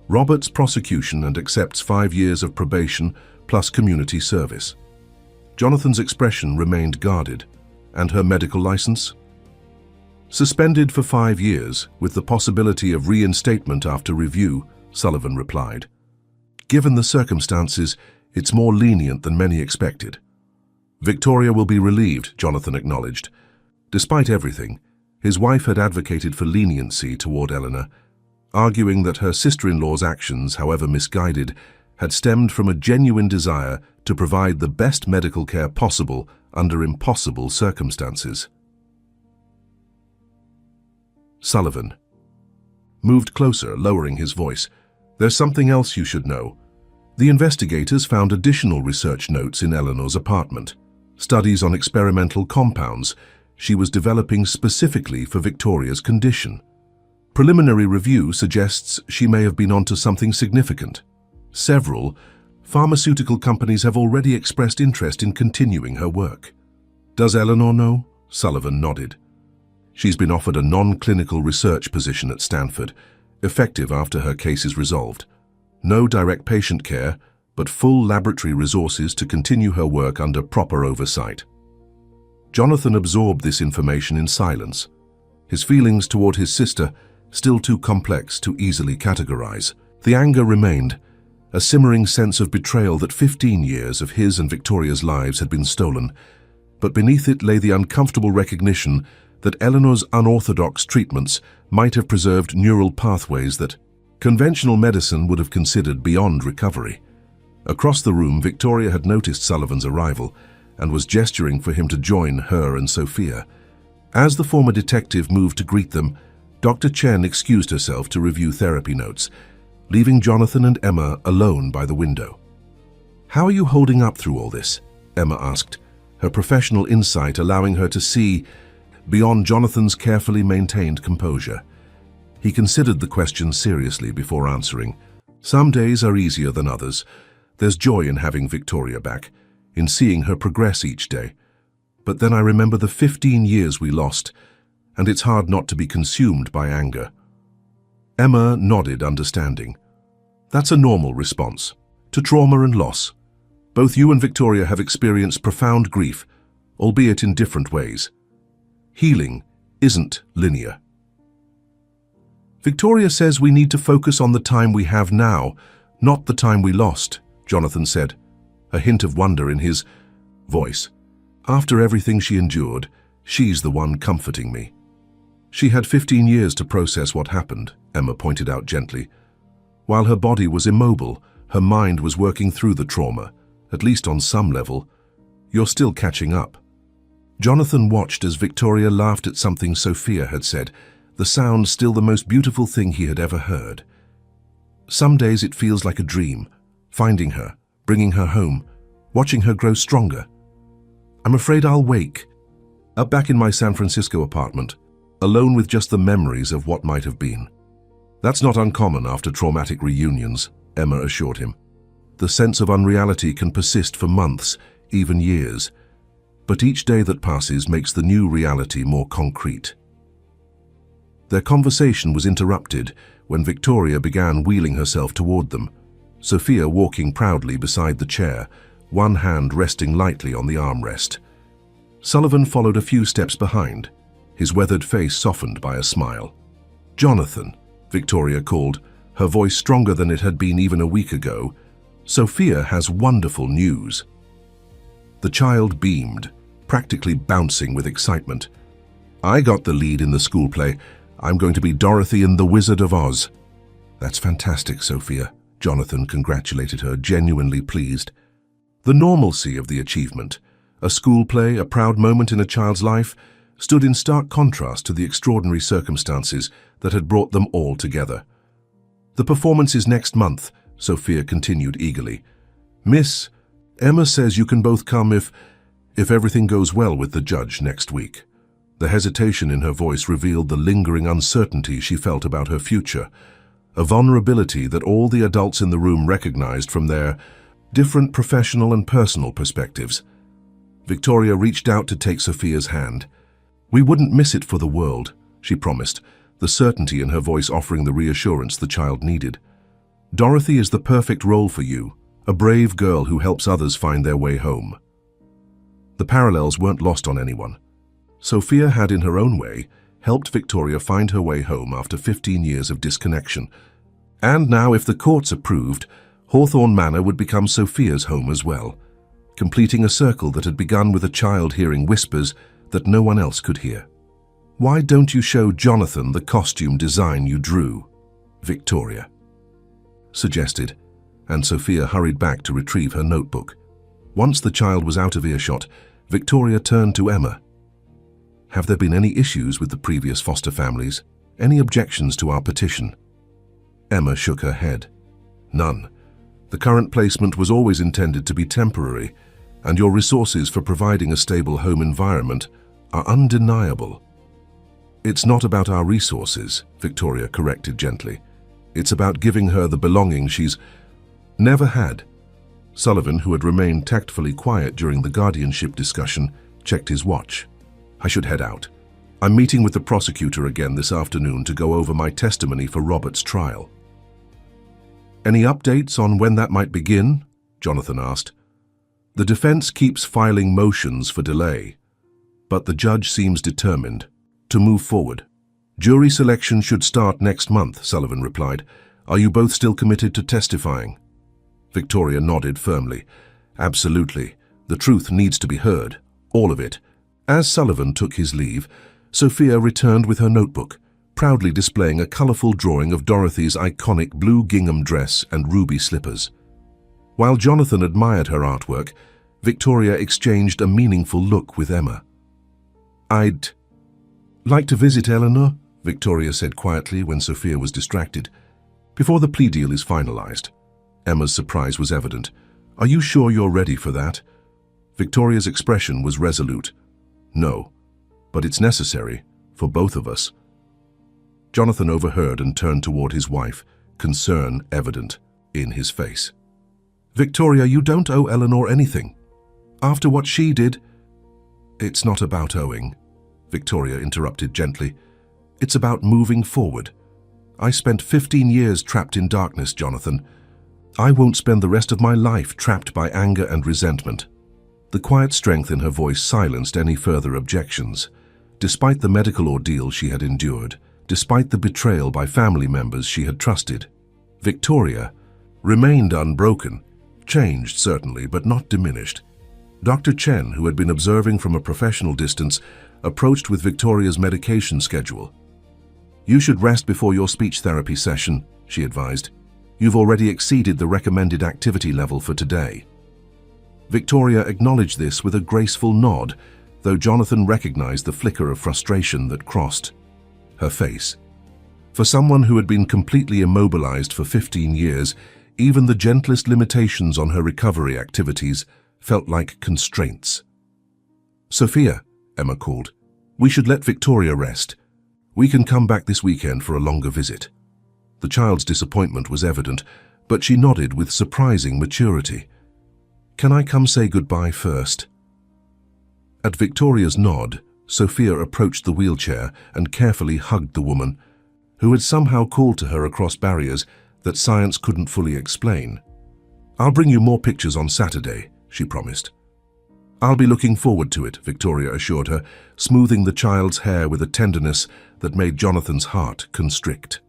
Robert's prosecution and accepts 5 years of probation plus community service." Jonathan's expression remained guarded. "And her medical license?" "Suspended for 5 years, with the possibility of reinstatement after review," Sullivan replied. "Given the circumstances, it's more lenient than many expected." "Victoria will be relieved," Jonathan acknowledged. Despite everything, his wife had advocated for leniency toward Eleanor, arguing that her sister-in-law's actions, however misguided, had stemmed from a genuine desire to provide the best medical care possible under impossible circumstances. Sullivan moved closer, lowering his voice. "There's something else you should know." The investigators found additional research notes in Eleanor's apartment, studies on experimental compounds she was developing specifically for Victoria's condition. Preliminary review suggests she may have been onto something significant. Several pharmaceutical companies have already expressed interest in continuing her work. "Does Eleanor know?" Sullivan nodded. "She's been offered a non-clinical research position at Stanford, effective after her case is resolved. No direct patient care, but full laboratory resources to continue her work under proper oversight." Jonathan absorbed this information in silence, his feelings toward his sister still too complex to easily categorize. The anger remained, a simmering sense of betrayal that 15 years of his and Victoria's lives had been stolen, but beneath it lay the uncomfortable recognition that Eleanor's unorthodox treatments might have preserved neural pathways that conventional medicine would have considered beyond recovery. Across the room, Victoria had noticed Sullivan's arrival and was gesturing for him to join her and Sophia. As the former detective moved to greet them, Dr. Chen excused herself to review therapy notes, leaving Jonathan and Emma alone by the window. "How are you holding up through all this?" Emma asked, her professional insight allowing her to see beyond Jonathan's carefully maintained composure. He considered the question seriously before answering. "Some days are easier than others. There's joy in having Victoria back, in seeing her progress each day. But then I remember the 15 years we lost, and it's hard not to be consumed by anger." Emma nodded, understanding. "That's a normal response to trauma and loss. Both you and Victoria have experienced profound grief, albeit in different ways. Healing isn't linear." "Victoria says we need to focus on the time we have now, not the time we lost," Jonathan said, a hint of wonder in his voice. "After everything she endured, she's the one comforting me." "She had 15 years to process what happened," Emma pointed out gently. "While her body was immobile, her mind was working through the trauma, at least on some level. You're still catching up." Jonathan watched as Victoria laughed at something Sophia had said, the sound still the most beautiful thing he had ever heard. "Some days it feels like a dream, finding her, bringing her home, watching her grow stronger. I'm afraid I'll wake up back in my San Francisco apartment, alone with just the memories of what might have been." "That's not uncommon after traumatic reunions," Emma assured him. "The sense of unreality can persist for months, even years. But each day that passes makes the new reality more concrete." Their conversation was interrupted when Victoria began wheeling herself toward them, Sophia walking proudly beside the chair, one hand resting lightly on the armrest. Sullivan followed a few steps behind, his weathered face softened by a smile. "Jonathan," Victoria called, her voice stronger than it had been even a week ago, "Sophia has wonderful news." The child beamed, practically bouncing with excitement. "I got the lead in the school play. I'm going to be Dorothy in The Wizard of Oz." "That's fantastic, Sophia," Jonathan congratulated her, genuinely pleased. The normalcy of the achievement, a school play, a proud moment in a child's life, stood in stark contrast to the extraordinary circumstances that had brought them all together. "The performance is next month," Sophia continued eagerly. "Miss, Emma says you can both come if everything goes well with the judge next week." The hesitation in her voice revealed the lingering uncertainty she felt about her future, a vulnerability that all the adults in the room recognized from their different professional and personal perspectives. Victoria reached out to take Sophia's hand. "We wouldn't miss it for the world," she promised, the certainty in her voice offering the reassurance the child needed. "Dorothy is the perfect role for you, a brave girl who helps others find their way home." The parallels weren't lost on anyone. Sophia had, in her own way, helped Victoria find her way home after 15 years of disconnection. And now, if the courts approved, Hawthorne Manor would become Sophia's home as well, completing a circle that had begun with a child hearing whispers that no one else could hear. "Why don't you show Jonathan the costume design you drew?" Victoria suggested, and Sophia hurried back to retrieve her notebook. Once the child was out of earshot, Victoria turned to Emma. "Have there been any issues with the previous foster families?" Any objections to our petition? Emma shook her head. None. The current placement was always intended to be temporary, and your resources for providing a stable home environment are undeniable. It's not about our resources, Victoria corrected gently. It's about giving her the belonging she's never had. Sullivan, who had remained tactfully quiet during the guardianship discussion, checked his watch. I should head out. I'm meeting with the prosecutor again this afternoon to go over my testimony for Robert's trial. Any updates on when that might begin? Jonathan asked. The defense keeps filing motions for delay, but the judge seems determined to move forward. Jury selection should start next month, Sullivan replied. Are you both still committed to testifying? Victoria nodded firmly. Absolutely. The truth needs to be heard. All of it. As Sullivan took his leave, Sophia returned with her notebook, proudly displaying a colorful drawing of Dorothy's iconic blue gingham dress and ruby slippers. While Jonathan admired her artwork, Victoria exchanged a meaningful look with Emma. I'd like to visit Eleanor, Victoria said quietly when Sophia was distracted, before the plea deal is finalized. Emma's surprise was evident. Are you sure you're ready for that? Victoria's expression was resolute. No, but it's necessary for both of us. Jonathan overheard and turned toward his wife, concern evident in his face. Victoria, you don't owe Eleanor anything. After what she did... It's not about owing, Victoria interrupted gently. It's about moving forward. I spent 15 years trapped in darkness, Jonathan. I won't spend the rest of my life trapped by anger and resentment. The quiet strength in her voice silenced any further objections. Despite the medical ordeal she had endured, despite the betrayal by family members she had trusted, Victoria remained unbroken, changed certainly, but not diminished. Dr. Chen, who had been observing from a professional distance, approached with Victoria's medication schedule. You should rest before your speech therapy session, she advised. You've already exceeded the recommended activity level for today. Victoria acknowledged this with a graceful nod, though Jonathan recognized the flicker of frustration that crossed her face. For someone who had been completely immobilized for 15 years, even the gentlest limitations on her recovery activities felt like constraints. Sophia, Emma called, we should let Victoria rest. We can come back this weekend for a longer visit. The child's disappointment was evident, but she nodded with surprising maturity. Can I come say goodbye first? At Victoria's nod, Sophia approached the wheelchair and carefully hugged the woman, who had somehow called to her across barriers that science couldn't fully explain. I'll bring you more pictures on Saturday, she promised. I'll be looking forward to it, Victoria assured her, smoothing the child's hair with a tenderness that made Jonathan's heart constrict.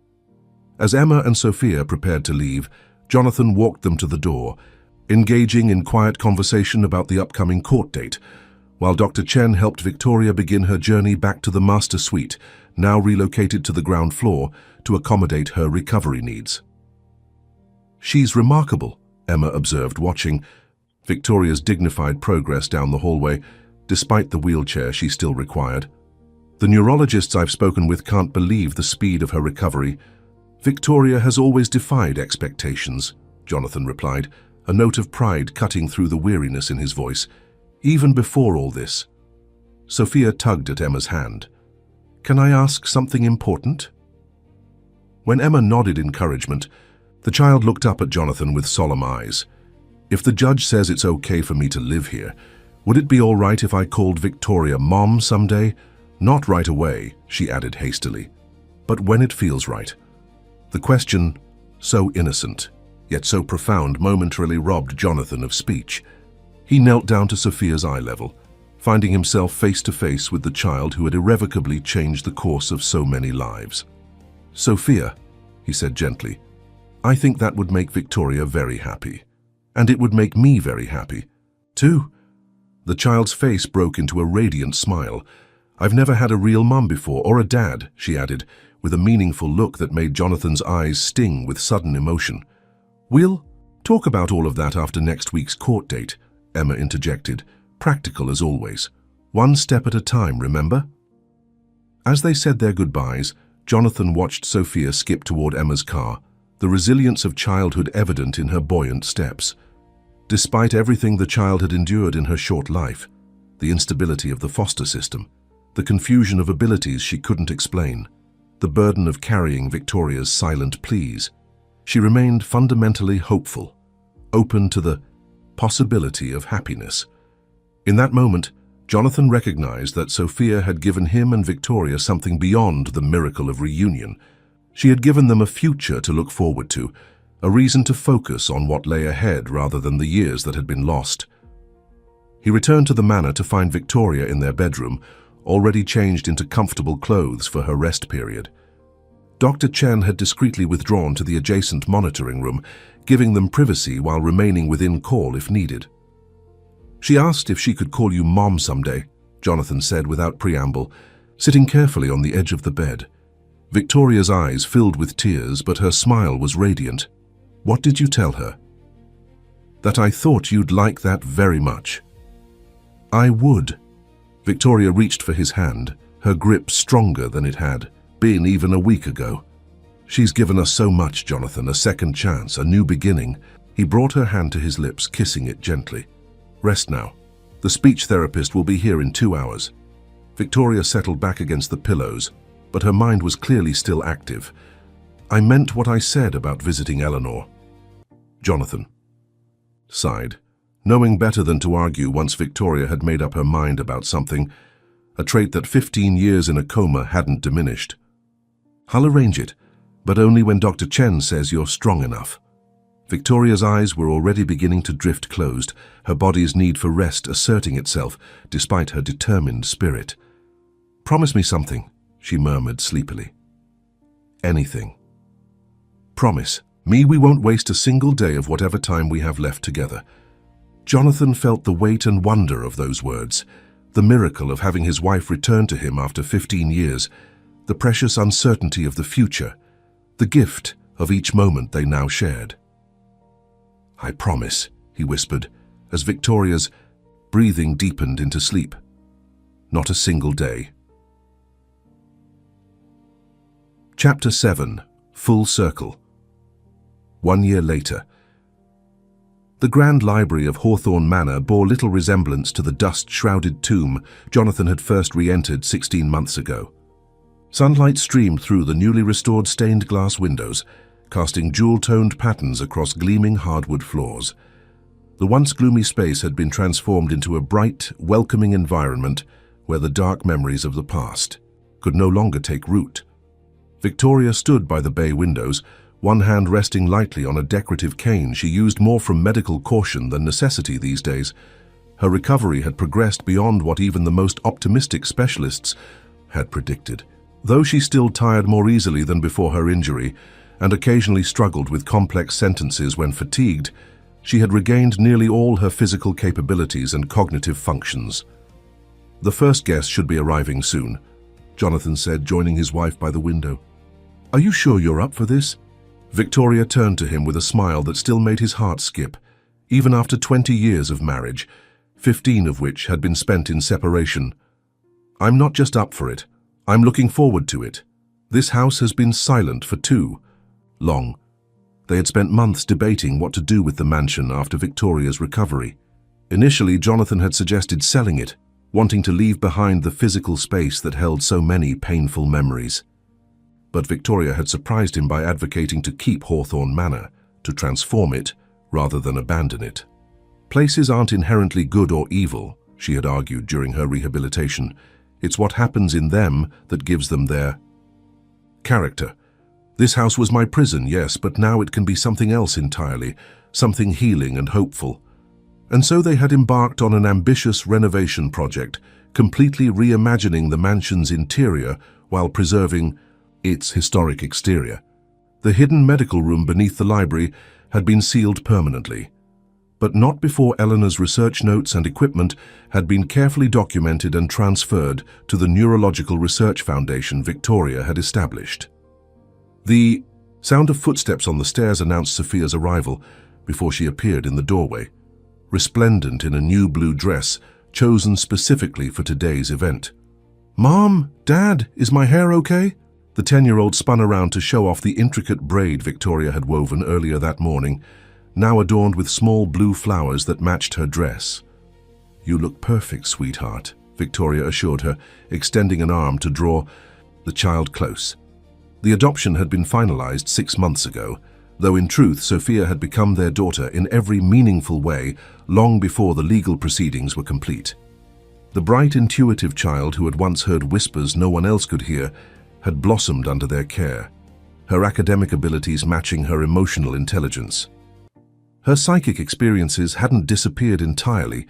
As Emma and Sophia prepared to leave, Jonathan walked them to the door, engaging in quiet conversation about the upcoming court date, while Dr. Chen helped Victoria begin her journey back to the master suite, now relocated to the ground floor to accommodate her recovery needs. She's remarkable, Emma observed, watching Victoria's dignified progress down the hallway, despite the wheelchair she still required. The neurologists I've spoken with can't believe the speed of her recovery. Victoria has always defied expectations, Jonathan replied, a note of pride cutting through the weariness in his voice. Even before all this. Sophia tugged at Emma's hand. Can I ask something important? When Emma nodded encouragement, the child looked up at Jonathan with solemn eyes. If the judge says it's okay for me to live here, would it be all right if I called Victoria Mom someday? Not right away, she added hastily, but when it feels right. The question, so innocent, yet so profound, momentarily robbed Jonathan of speech. He knelt down to Sophia's eye level, finding himself face to face with the child who had irrevocably changed the course of so many lives. Sophia, he said gently, I think that would make Victoria very happy. And it would make me very happy, too. The child's face broke into a radiant smile. I've never had a real mum before, or a dad, she added, with a meaningful look that made Jonathan's eyes sting with sudden emotion. We'll talk about all of that after next week's court date, Emma interjected, practical as always. One step at a time, remember? As they said their goodbyes, Jonathan watched Sophia skip toward Emma's car, the resilience of childhood evident in her buoyant steps. Despite everything the child had endured in her short life, the instability of the foster system, the confusion of abilities she couldn't explain, the burden of carrying Victoria's silent pleas, she remained fundamentally hopeful, open to the possibility of happiness. In that moment, Jonathan recognized that Sophia had given him and Victoria something beyond the miracle of reunion. She had given them a future to look forward to, a reason to focus on what lay ahead rather than the years that had been lost. He returned to the manor to find Victoria in their bedroom, already changed into comfortable clothes for her rest period. Dr. Chen had discreetly withdrawn to the adjacent monitoring room, giving them privacy while remaining within call if needed. "She asked if she could call you Mom someday," Jonathan said without preamble, sitting carefully on the edge of the bed. Victoria's eyes filled with tears, but her smile was radiant. "What did you tell her?" "That I thought you'd like that very much." "I would." Victoria reached for his hand, her grip stronger than it had been even a week ago. "She's given us so much, Jonathan, a second chance, a new beginning." He brought her hand to his lips, kissing it gently. "Rest now. The speech therapist will be here in 2 hours." Victoria settled back against the pillows, but her mind was clearly still active. "I meant what I said about visiting Eleanor." Jonathan sighed, knowing better than to argue once Victoria had made up her mind about something, a trait that 15 years in a coma hadn't diminished. "I'll arrange it, but only when Dr. Chen says you're strong enough." Victoria's eyes were already beginning to drift closed, her body's need for rest asserting itself despite her determined spirit. "Promise me something," she murmured sleepily. "Anything." "Promise me we won't waste a single day of whatever time we have left together." Jonathan felt the weight and wonder of those words, the miracle of having his wife return to him after 15 years, the precious uncertainty of the future, the gift of each moment they now shared. "I promise," he whispered, as Victoria's breathing deepened into sleep. "Not a single day." Chapter 7. Full Circle. 1 year later. The grand library of Hawthorne Manor bore little resemblance to the dust-shrouded tomb Jonathan had first re-entered 16 months ago. Sunlight streamed through the newly restored stained glass windows, casting jewel-toned patterns across gleaming hardwood floors. The once gloomy space had been transformed into a bright, welcoming environment where the dark memories of the past could no longer take root. Victoria stood by the bay windows, one hand resting lightly on a decorative cane she used more from medical caution than necessity these days. Her recovery had progressed beyond what even the most optimistic specialists had predicted. Though she still tired more easily than before her injury, and occasionally struggled with complex sentences when fatigued, she had regained nearly all her physical capabilities and cognitive functions. "The first guest should be arriving soon," Jonathan said, joining his wife by the window. "Are you sure you're up for this?" Victoria turned to him with a smile that still made his heart skip, even after 20 years of marriage, 15 of which had been spent in separation. "I'm not just up for it. I'm looking forward to it. This house has been silent for too long." They had spent months debating what to do with the mansion after Victoria's recovery. Initially, Jonathan had suggested selling it, wanting to leave behind the physical space that held so many painful memories. But Victoria had surprised him by advocating to keep Hawthorne Manor, to transform it rather than abandon it. "Places aren't inherently good or evil," she had argued during her rehabilitation. "It's what happens in them that gives them their character. This house was my prison, yes, but now it can be something else entirely, something healing and hopeful." And so they had embarked on an ambitious renovation project, completely reimagining the mansion's interior while preserving its historic exterior. The hidden medical room beneath the library had been sealed permanently, but not before Eleanor's research notes and equipment had been carefully documented and transferred to the Neurological Research Foundation Victoria had established. The sound of footsteps on the stairs announced Sophia's arrival before she appeared in the doorway, resplendent in a new blue dress chosen specifically for today's event. "Mom, Dad, is my hair okay?" The The 10-year-old spun around to show off the intricate braid Victoria had woven earlier that morning, now adorned with small blue flowers that matched her dress. "You look perfect, sweetheart," Victoria assured her, extending an arm to draw the child close. The adoption had been finalized 6 months ago, though in truth Sophia had become their daughter in every meaningful way long before the legal proceedings were complete. The bright, intuitive child who had once heard whispers no one else could hear had blossomed under their care, her academic abilities matching her emotional intelligence. Her psychic experiences hadn't disappeared entirely.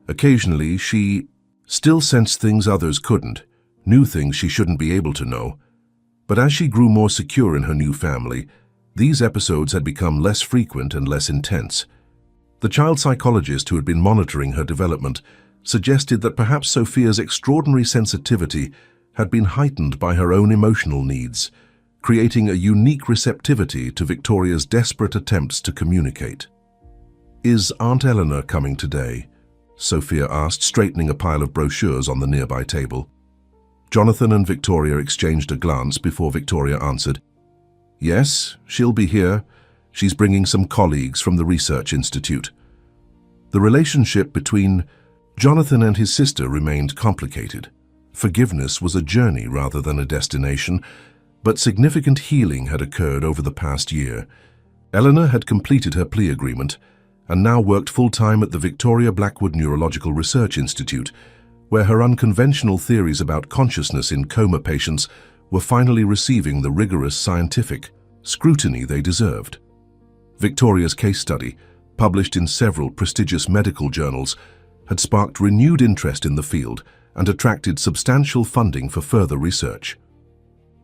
Occasionally, she still sensed things others couldn't, knew things she shouldn't be able to know. But as she grew more secure in her new family, these episodes had become less frequent and less intense. The child psychologist who had been monitoring her development suggested that perhaps Sophia's extraordinary sensitivity had been heightened by her own emotional needs, creating a unique receptivity to Victoria's desperate attempts to communicate. "Is Aunt Eleanor coming today?" Sophia asked, straightening a pile of brochures on the nearby table. Jonathan and Victoria exchanged a glance before Victoria answered, "Yes, she'll be here. She's bringing some colleagues from the research institute." The relationship between Jonathan and his sister remained complicated. Forgiveness was a journey rather than a destination, but significant healing had occurred over the past year. Eleanor had completed her plea agreement and now worked full-time at the Victoria Blackwood Neurological Research Institute, where her unconventional theories about consciousness in coma patients were finally receiving the rigorous scientific scrutiny they deserved. Victoria's case study, published in several prestigious medical journals, had sparked renewed interest in the field and attracted substantial funding for further research.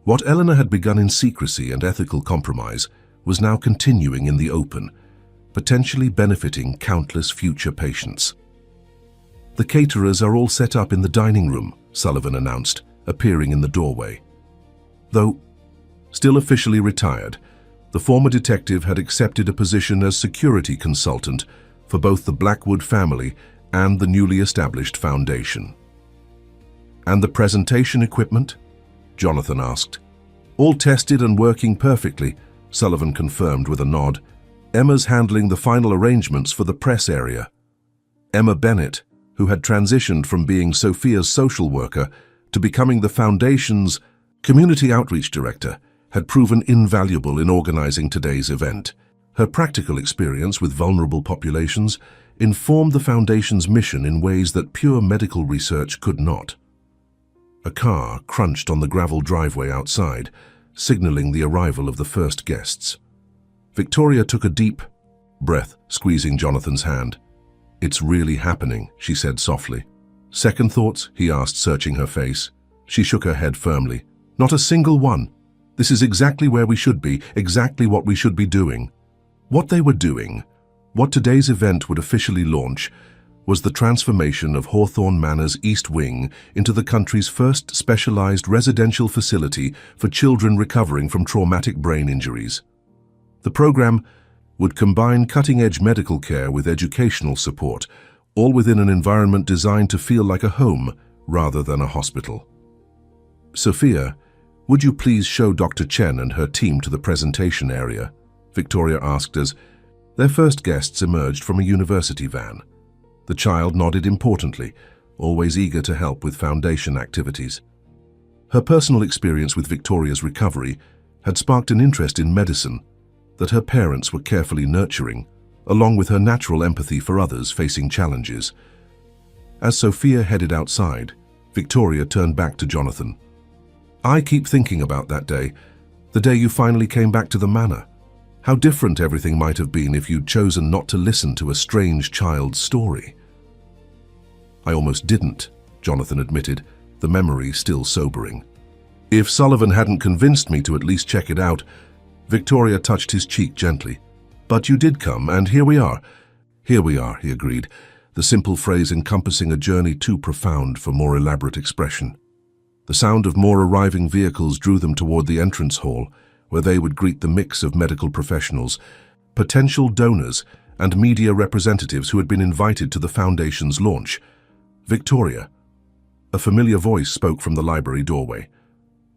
What Eleanor had begun in secrecy and ethical compromise was now continuing in the open, potentially benefiting countless future patients. "The caterers are all set up in the dining room," Sullivan announced, appearing in the doorway. Though still officially retired, the former detective had accepted a position as security consultant for both the Blackwood family and the newly established foundation. "And the presentation equipment?" Jonathan asked. "All tested and working perfectly," Sullivan confirmed with a nod. "Emma's handling the final arrangements for the press area." Emma Bennett, who had transitioned from being Sophia's social worker to becoming the foundation's community outreach director, had proven invaluable in organizing today's event. Her practical experience with vulnerable populations informed the foundation's mission in ways that pure medical research could not. A car crunched on the gravel driveway outside, signaling the arrival of the first guests. Victoria took a deep breath, squeezing Jonathan's hand. "It's really happening," she said softly. "Second thoughts?" he asked, searching her face. She shook her head firmly. "Not a single one. This is exactly where we should be, exactly what we should be doing." What they were doing, what today's event would officially launch, was the transformation of Hawthorne Manor's East Wing into the country's first specialized residential facility for children recovering from traumatic brain injuries. The program would combine cutting-edge medical care with educational support, all within an environment designed to feel like a home rather than a hospital. "Sophia, would you please show Dr. Chen and her team to the presentation area?" Victoria asked as their first guests emerged from a university van. The child nodded importantly, always eager to help with foundation activities. Her personal experience with Victoria's recovery had sparked an interest in medicine that her parents were carefully nurturing, along with her natural empathy for others facing challenges. As Sophia headed outside, Victoria turned back to Jonathan. "I keep thinking about that day, the day you finally came back to the manor. How different everything might have been if you'd chosen not to listen to a strange child's story." "I almost didn't," Jonathan admitted, the memory still sobering. "If Sullivan hadn't convinced me to at least check it out," Victoria touched his cheek gently. "But you did come, and here we are." "Here we are," he agreed, the simple phrase encompassing a journey too profound for more elaborate expression. The sound of more arriving vehicles drew them toward the entrance hall, where they would greet the mix of medical professionals, potential donors, and media representatives who had been invited to the foundation's launch. "Victoria." A familiar voice spoke from the library doorway.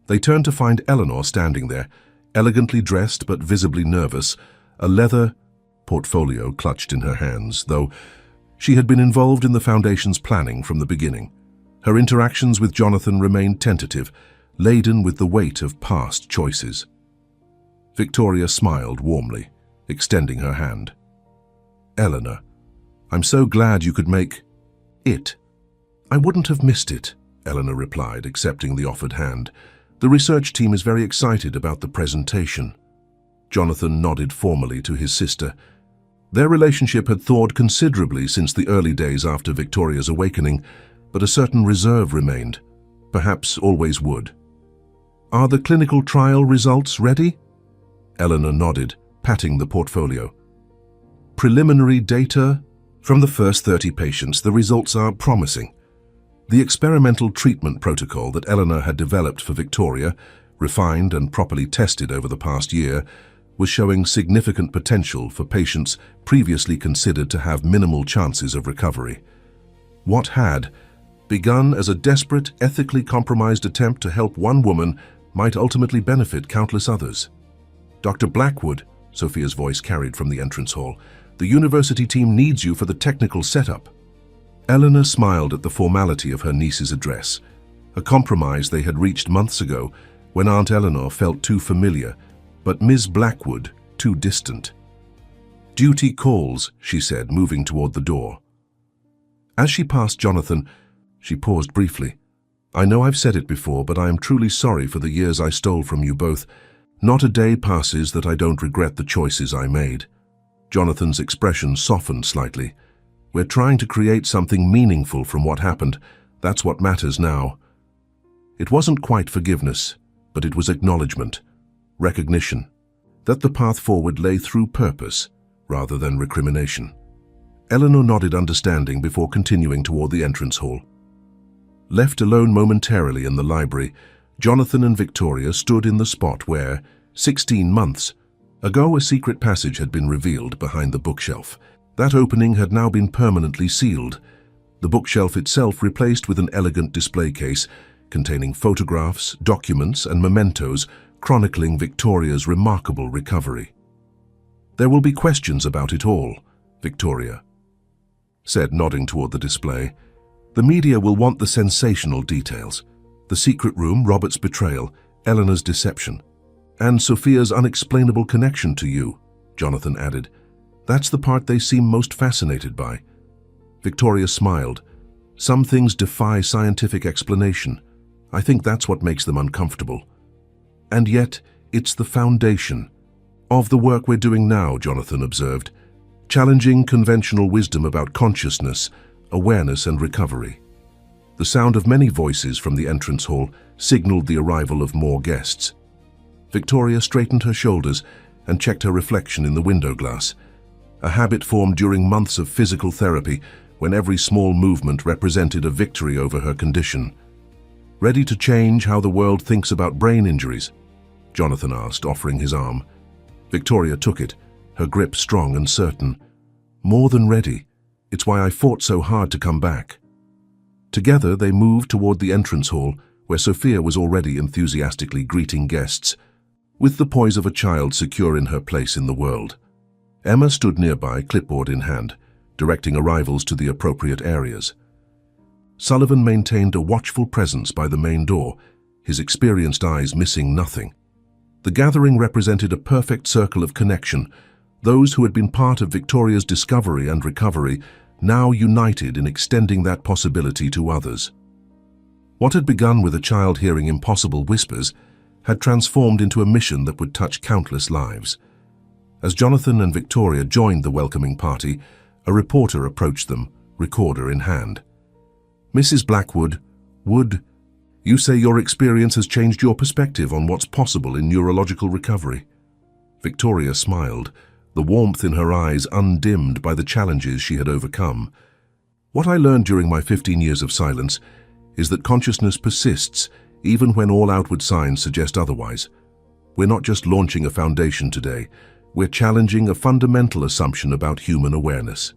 They turned to find Eleanor standing there, elegantly dressed but visibly nervous, a leather portfolio clutched in her hands, though she had been involved in the Foundation's planning from the beginning. Her interactions with Jonathan remained tentative, laden with the weight of past choices. Victoria smiled warmly, extending her hand. "Eleanor, I'm so glad you could make it." "I wouldn't have missed it," Eleanor replied, accepting the offered hand. "The research team is very excited about the presentation." Jonathan nodded formally to his sister. Their relationship had thawed considerably since the early days after Victoria's awakening, but a certain reserve remained, perhaps always would. "Are the clinical trial results ready?" Eleanor nodded, patting the portfolio. "Preliminary data? From the first 30 patients, the results are promising." The experimental treatment protocol that Eleanor had developed for Victoria, refined and properly tested over the past year, was showing significant potential for patients previously considered to have minimal chances of recovery. What had begun as a desperate, ethically compromised attempt to help one woman might ultimately benefit countless others. "Dr. Blackwood," Sophia's voice carried from the entrance hall, "the university team needs you for the technical setup." Eleanor smiled at the formality of her niece's address, a compromise they had reached months ago when Aunt Eleanor felt too familiar, but Ms. Blackwood too distant. "Duty calls," she said, moving toward the door. As she passed Jonathan, she paused briefly. "I know I've said it before, but I am truly sorry for the years I stole from you both. Not a day passes that I don't regret the choices I made." Jonathan's expression softened slightly. "We're trying to create something meaningful from what happened. That's what matters now." It wasn't quite forgiveness, but it was acknowledgement, recognition, that the path forward lay through purpose rather than recrimination. Eleanor nodded understanding before continuing toward the entrance hall. Left alone momentarily in the library, Jonathan and Victoria stood in the spot where, 16 months ago, a secret passage had been revealed behind the bookshelf. That opening had now been permanently sealed, the bookshelf itself replaced with an elegant display case containing photographs, documents, and mementos chronicling Victoria's remarkable recovery. "There will be questions about it all," Victoria said, nodding toward the display. "The media will want the sensational details. The secret room, Robert's betrayal, Eleanor's deception, and Sophia's unexplainable connection to you," Jonathan added. "That's the part they seem most fascinated by." Victoria smiled. "Some things defy scientific explanation. I think that's what makes them uncomfortable. And yet, it's the foundation of the work we're doing now," Jonathan observed, challenging conventional wisdom about consciousness, awareness, and recovery. The sound of many voices from the entrance hall signaled the arrival of more guests. Victoria straightened her shoulders and checked her reflection in the window glass, a habit formed during months of physical therapy when every small movement represented a victory over her condition. "Ready to change how the world thinks about brain injuries?" Jonathan asked, offering his arm. Victoria took it, her grip strong and certain. "More than ready. It's why I fought so hard to come back." Together they moved toward the entrance hall, where Sophia was already enthusiastically greeting guests, with the poise of a child secure in her place in the world. Emma stood nearby, clipboard in hand, directing arrivals to the appropriate areas. Sullivan maintained a watchful presence by the main door, his experienced eyes missing nothing. The gathering represented a perfect circle of connection, those who had been part of Victoria's discovery and recovery now united in extending that possibility to others. What had begun with a child hearing impossible whispers had transformed into a mission that would touch countless lives. As Jonathan and Victoria joined the welcoming party, a reporter approached them, recorder in hand. "Mrs. Blackwood, you say your experience has changed your perspective on what's possible in neurological recovery?" Victoria smiled, the warmth in her eyes undimmed by the challenges she had overcome. "What I learned during my 15 years of silence is that consciousness persists even when all outward signs suggest otherwise. We're not just launching a foundation today, we're challenging a fundamental assumption about human awareness."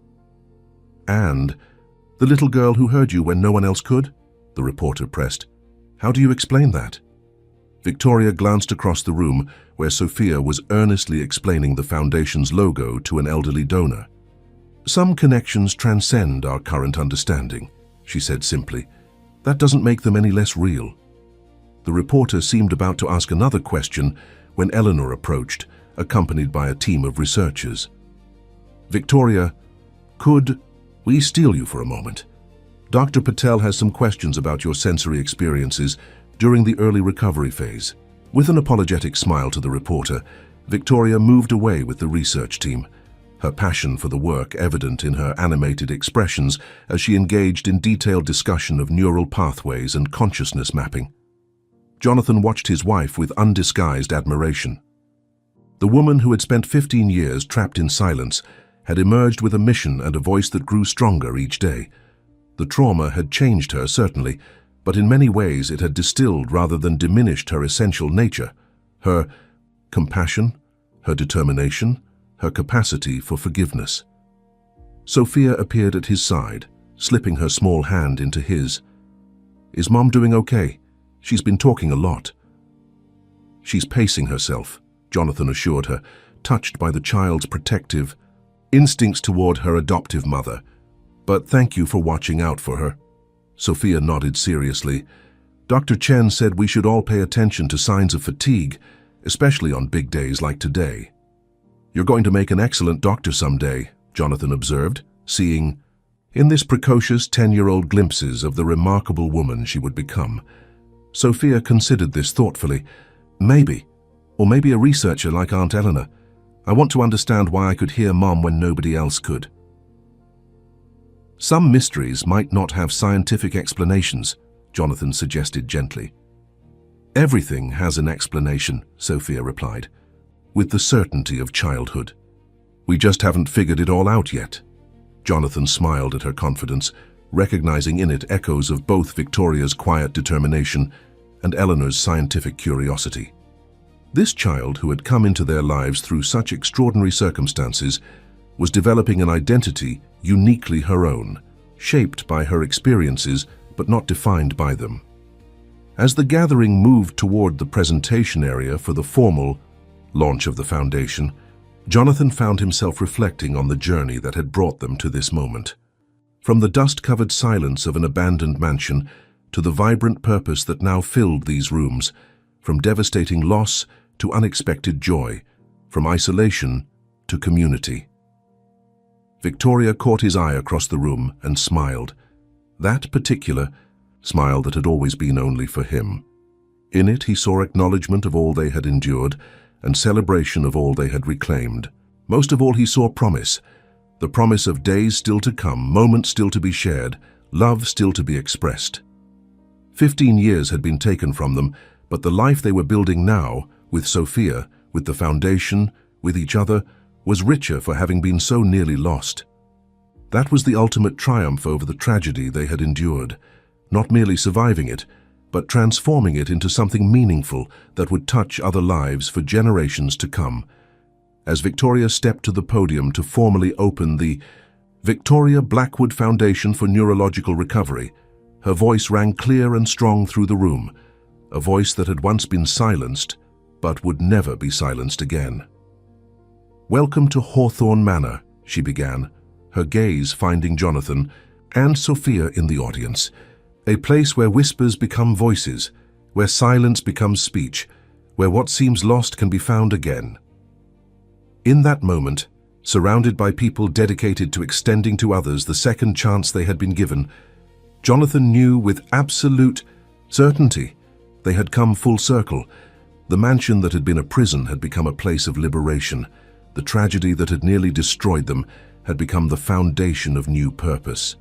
"And the little girl who heard you when no one else could?" the reporter pressed. "How do you explain that?" Victoria glanced across the room where Sophia was earnestly explaining the Foundation's logo to an elderly donor. "Some connections transcend our current understanding," she said simply. "That doesn't make them any less real." The reporter seemed about to ask another question when Eleanor approached, accompanied by a team of researchers. "Victoria, could we steal you for a moment? Dr. Patel has some questions about your sensory experiences during the early recovery phase." With an apologetic smile to the reporter, Victoria moved away with the research team, her passion for the work evident in her animated expressions as she engaged in detailed discussion of neural pathways and consciousness mapping. Jonathan watched his wife with undisguised admiration. The woman who had spent 15 years trapped in silence had emerged with a mission and a voice that grew stronger each day. The trauma had changed her, certainly, but in many ways it had distilled rather than diminished her essential nature, her compassion, her determination, her capacity for forgiveness. Sophia appeared at his side, slipping her small hand into his. "Is Mom doing okay? She's been talking a lot." "She's pacing herself," Jonathan assured her, touched by the child's protective instincts toward her adoptive mother. "But thank you for watching out for her." Sophia nodded seriously. "Dr. Chen said we should all pay attention to signs of fatigue, especially on big days like today." "You're going to make an excellent doctor someday," Jonathan observed, seeing in this precocious 10-year-old glimpses of the remarkable woman she would become. Sophia considered this thoughtfully. "Maybe. Or maybe a researcher like Aunt Eleanor. I want to understand why I could hear Mom when nobody else could." "Some mysteries might not have scientific explanations," Jonathan suggested gently. "Everything has an explanation," Sophia replied, with the certainty of childhood. "We just haven't figured it all out yet." Jonathan smiled at her confidence, recognizing in it echoes of both Victoria's quiet determination and Eleanor's scientific curiosity. This child, who had come into their lives through such extraordinary circumstances, was developing an identity uniquely her own, shaped by her experiences but not defined by them. As the gathering moved toward the presentation area for the formal launch of the Foundation, Jonathan found himself reflecting on the journey that had brought them to this moment. From the dust-covered silence of an abandoned mansion to the vibrant purpose that now filled these rooms, from devastating loss to unexpected joy, from isolation to community. Victoria caught his eye across the room and smiled. That particular smile that had always been only for him. In it he saw acknowledgement of all they had endured and celebration of all they had reclaimed. Most of all he saw promise, the promise of days still to come, moments still to be shared, love still to be expressed. 15 years had been taken from them, but the life they were building now, with Sophia, with the Foundation, with each other, was richer for having been so nearly lost. That was the ultimate triumph over the tragedy they had endured, not merely surviving it, but transforming it into something meaningful that would touch other lives for generations to come. As Victoria stepped to the podium to formally open the Victoria Blackwood Foundation for Neurological Recovery, her voice rang clear and strong through the room, a voice that had once been silenced, but would never be silenced again. "Welcome to Hawthorne Manor," she began, her gaze finding Jonathan and Sophia in the audience. "A place where whispers become voices, where silence becomes speech, where what seems lost can be found again." In that moment, surrounded by people dedicated to extending to others the second chance they had been given, Jonathan knew with absolute certainty they had come full circle. The mansion that had been a prison had become a place of liberation. The tragedy that had nearly destroyed them had become the foundation of new purpose.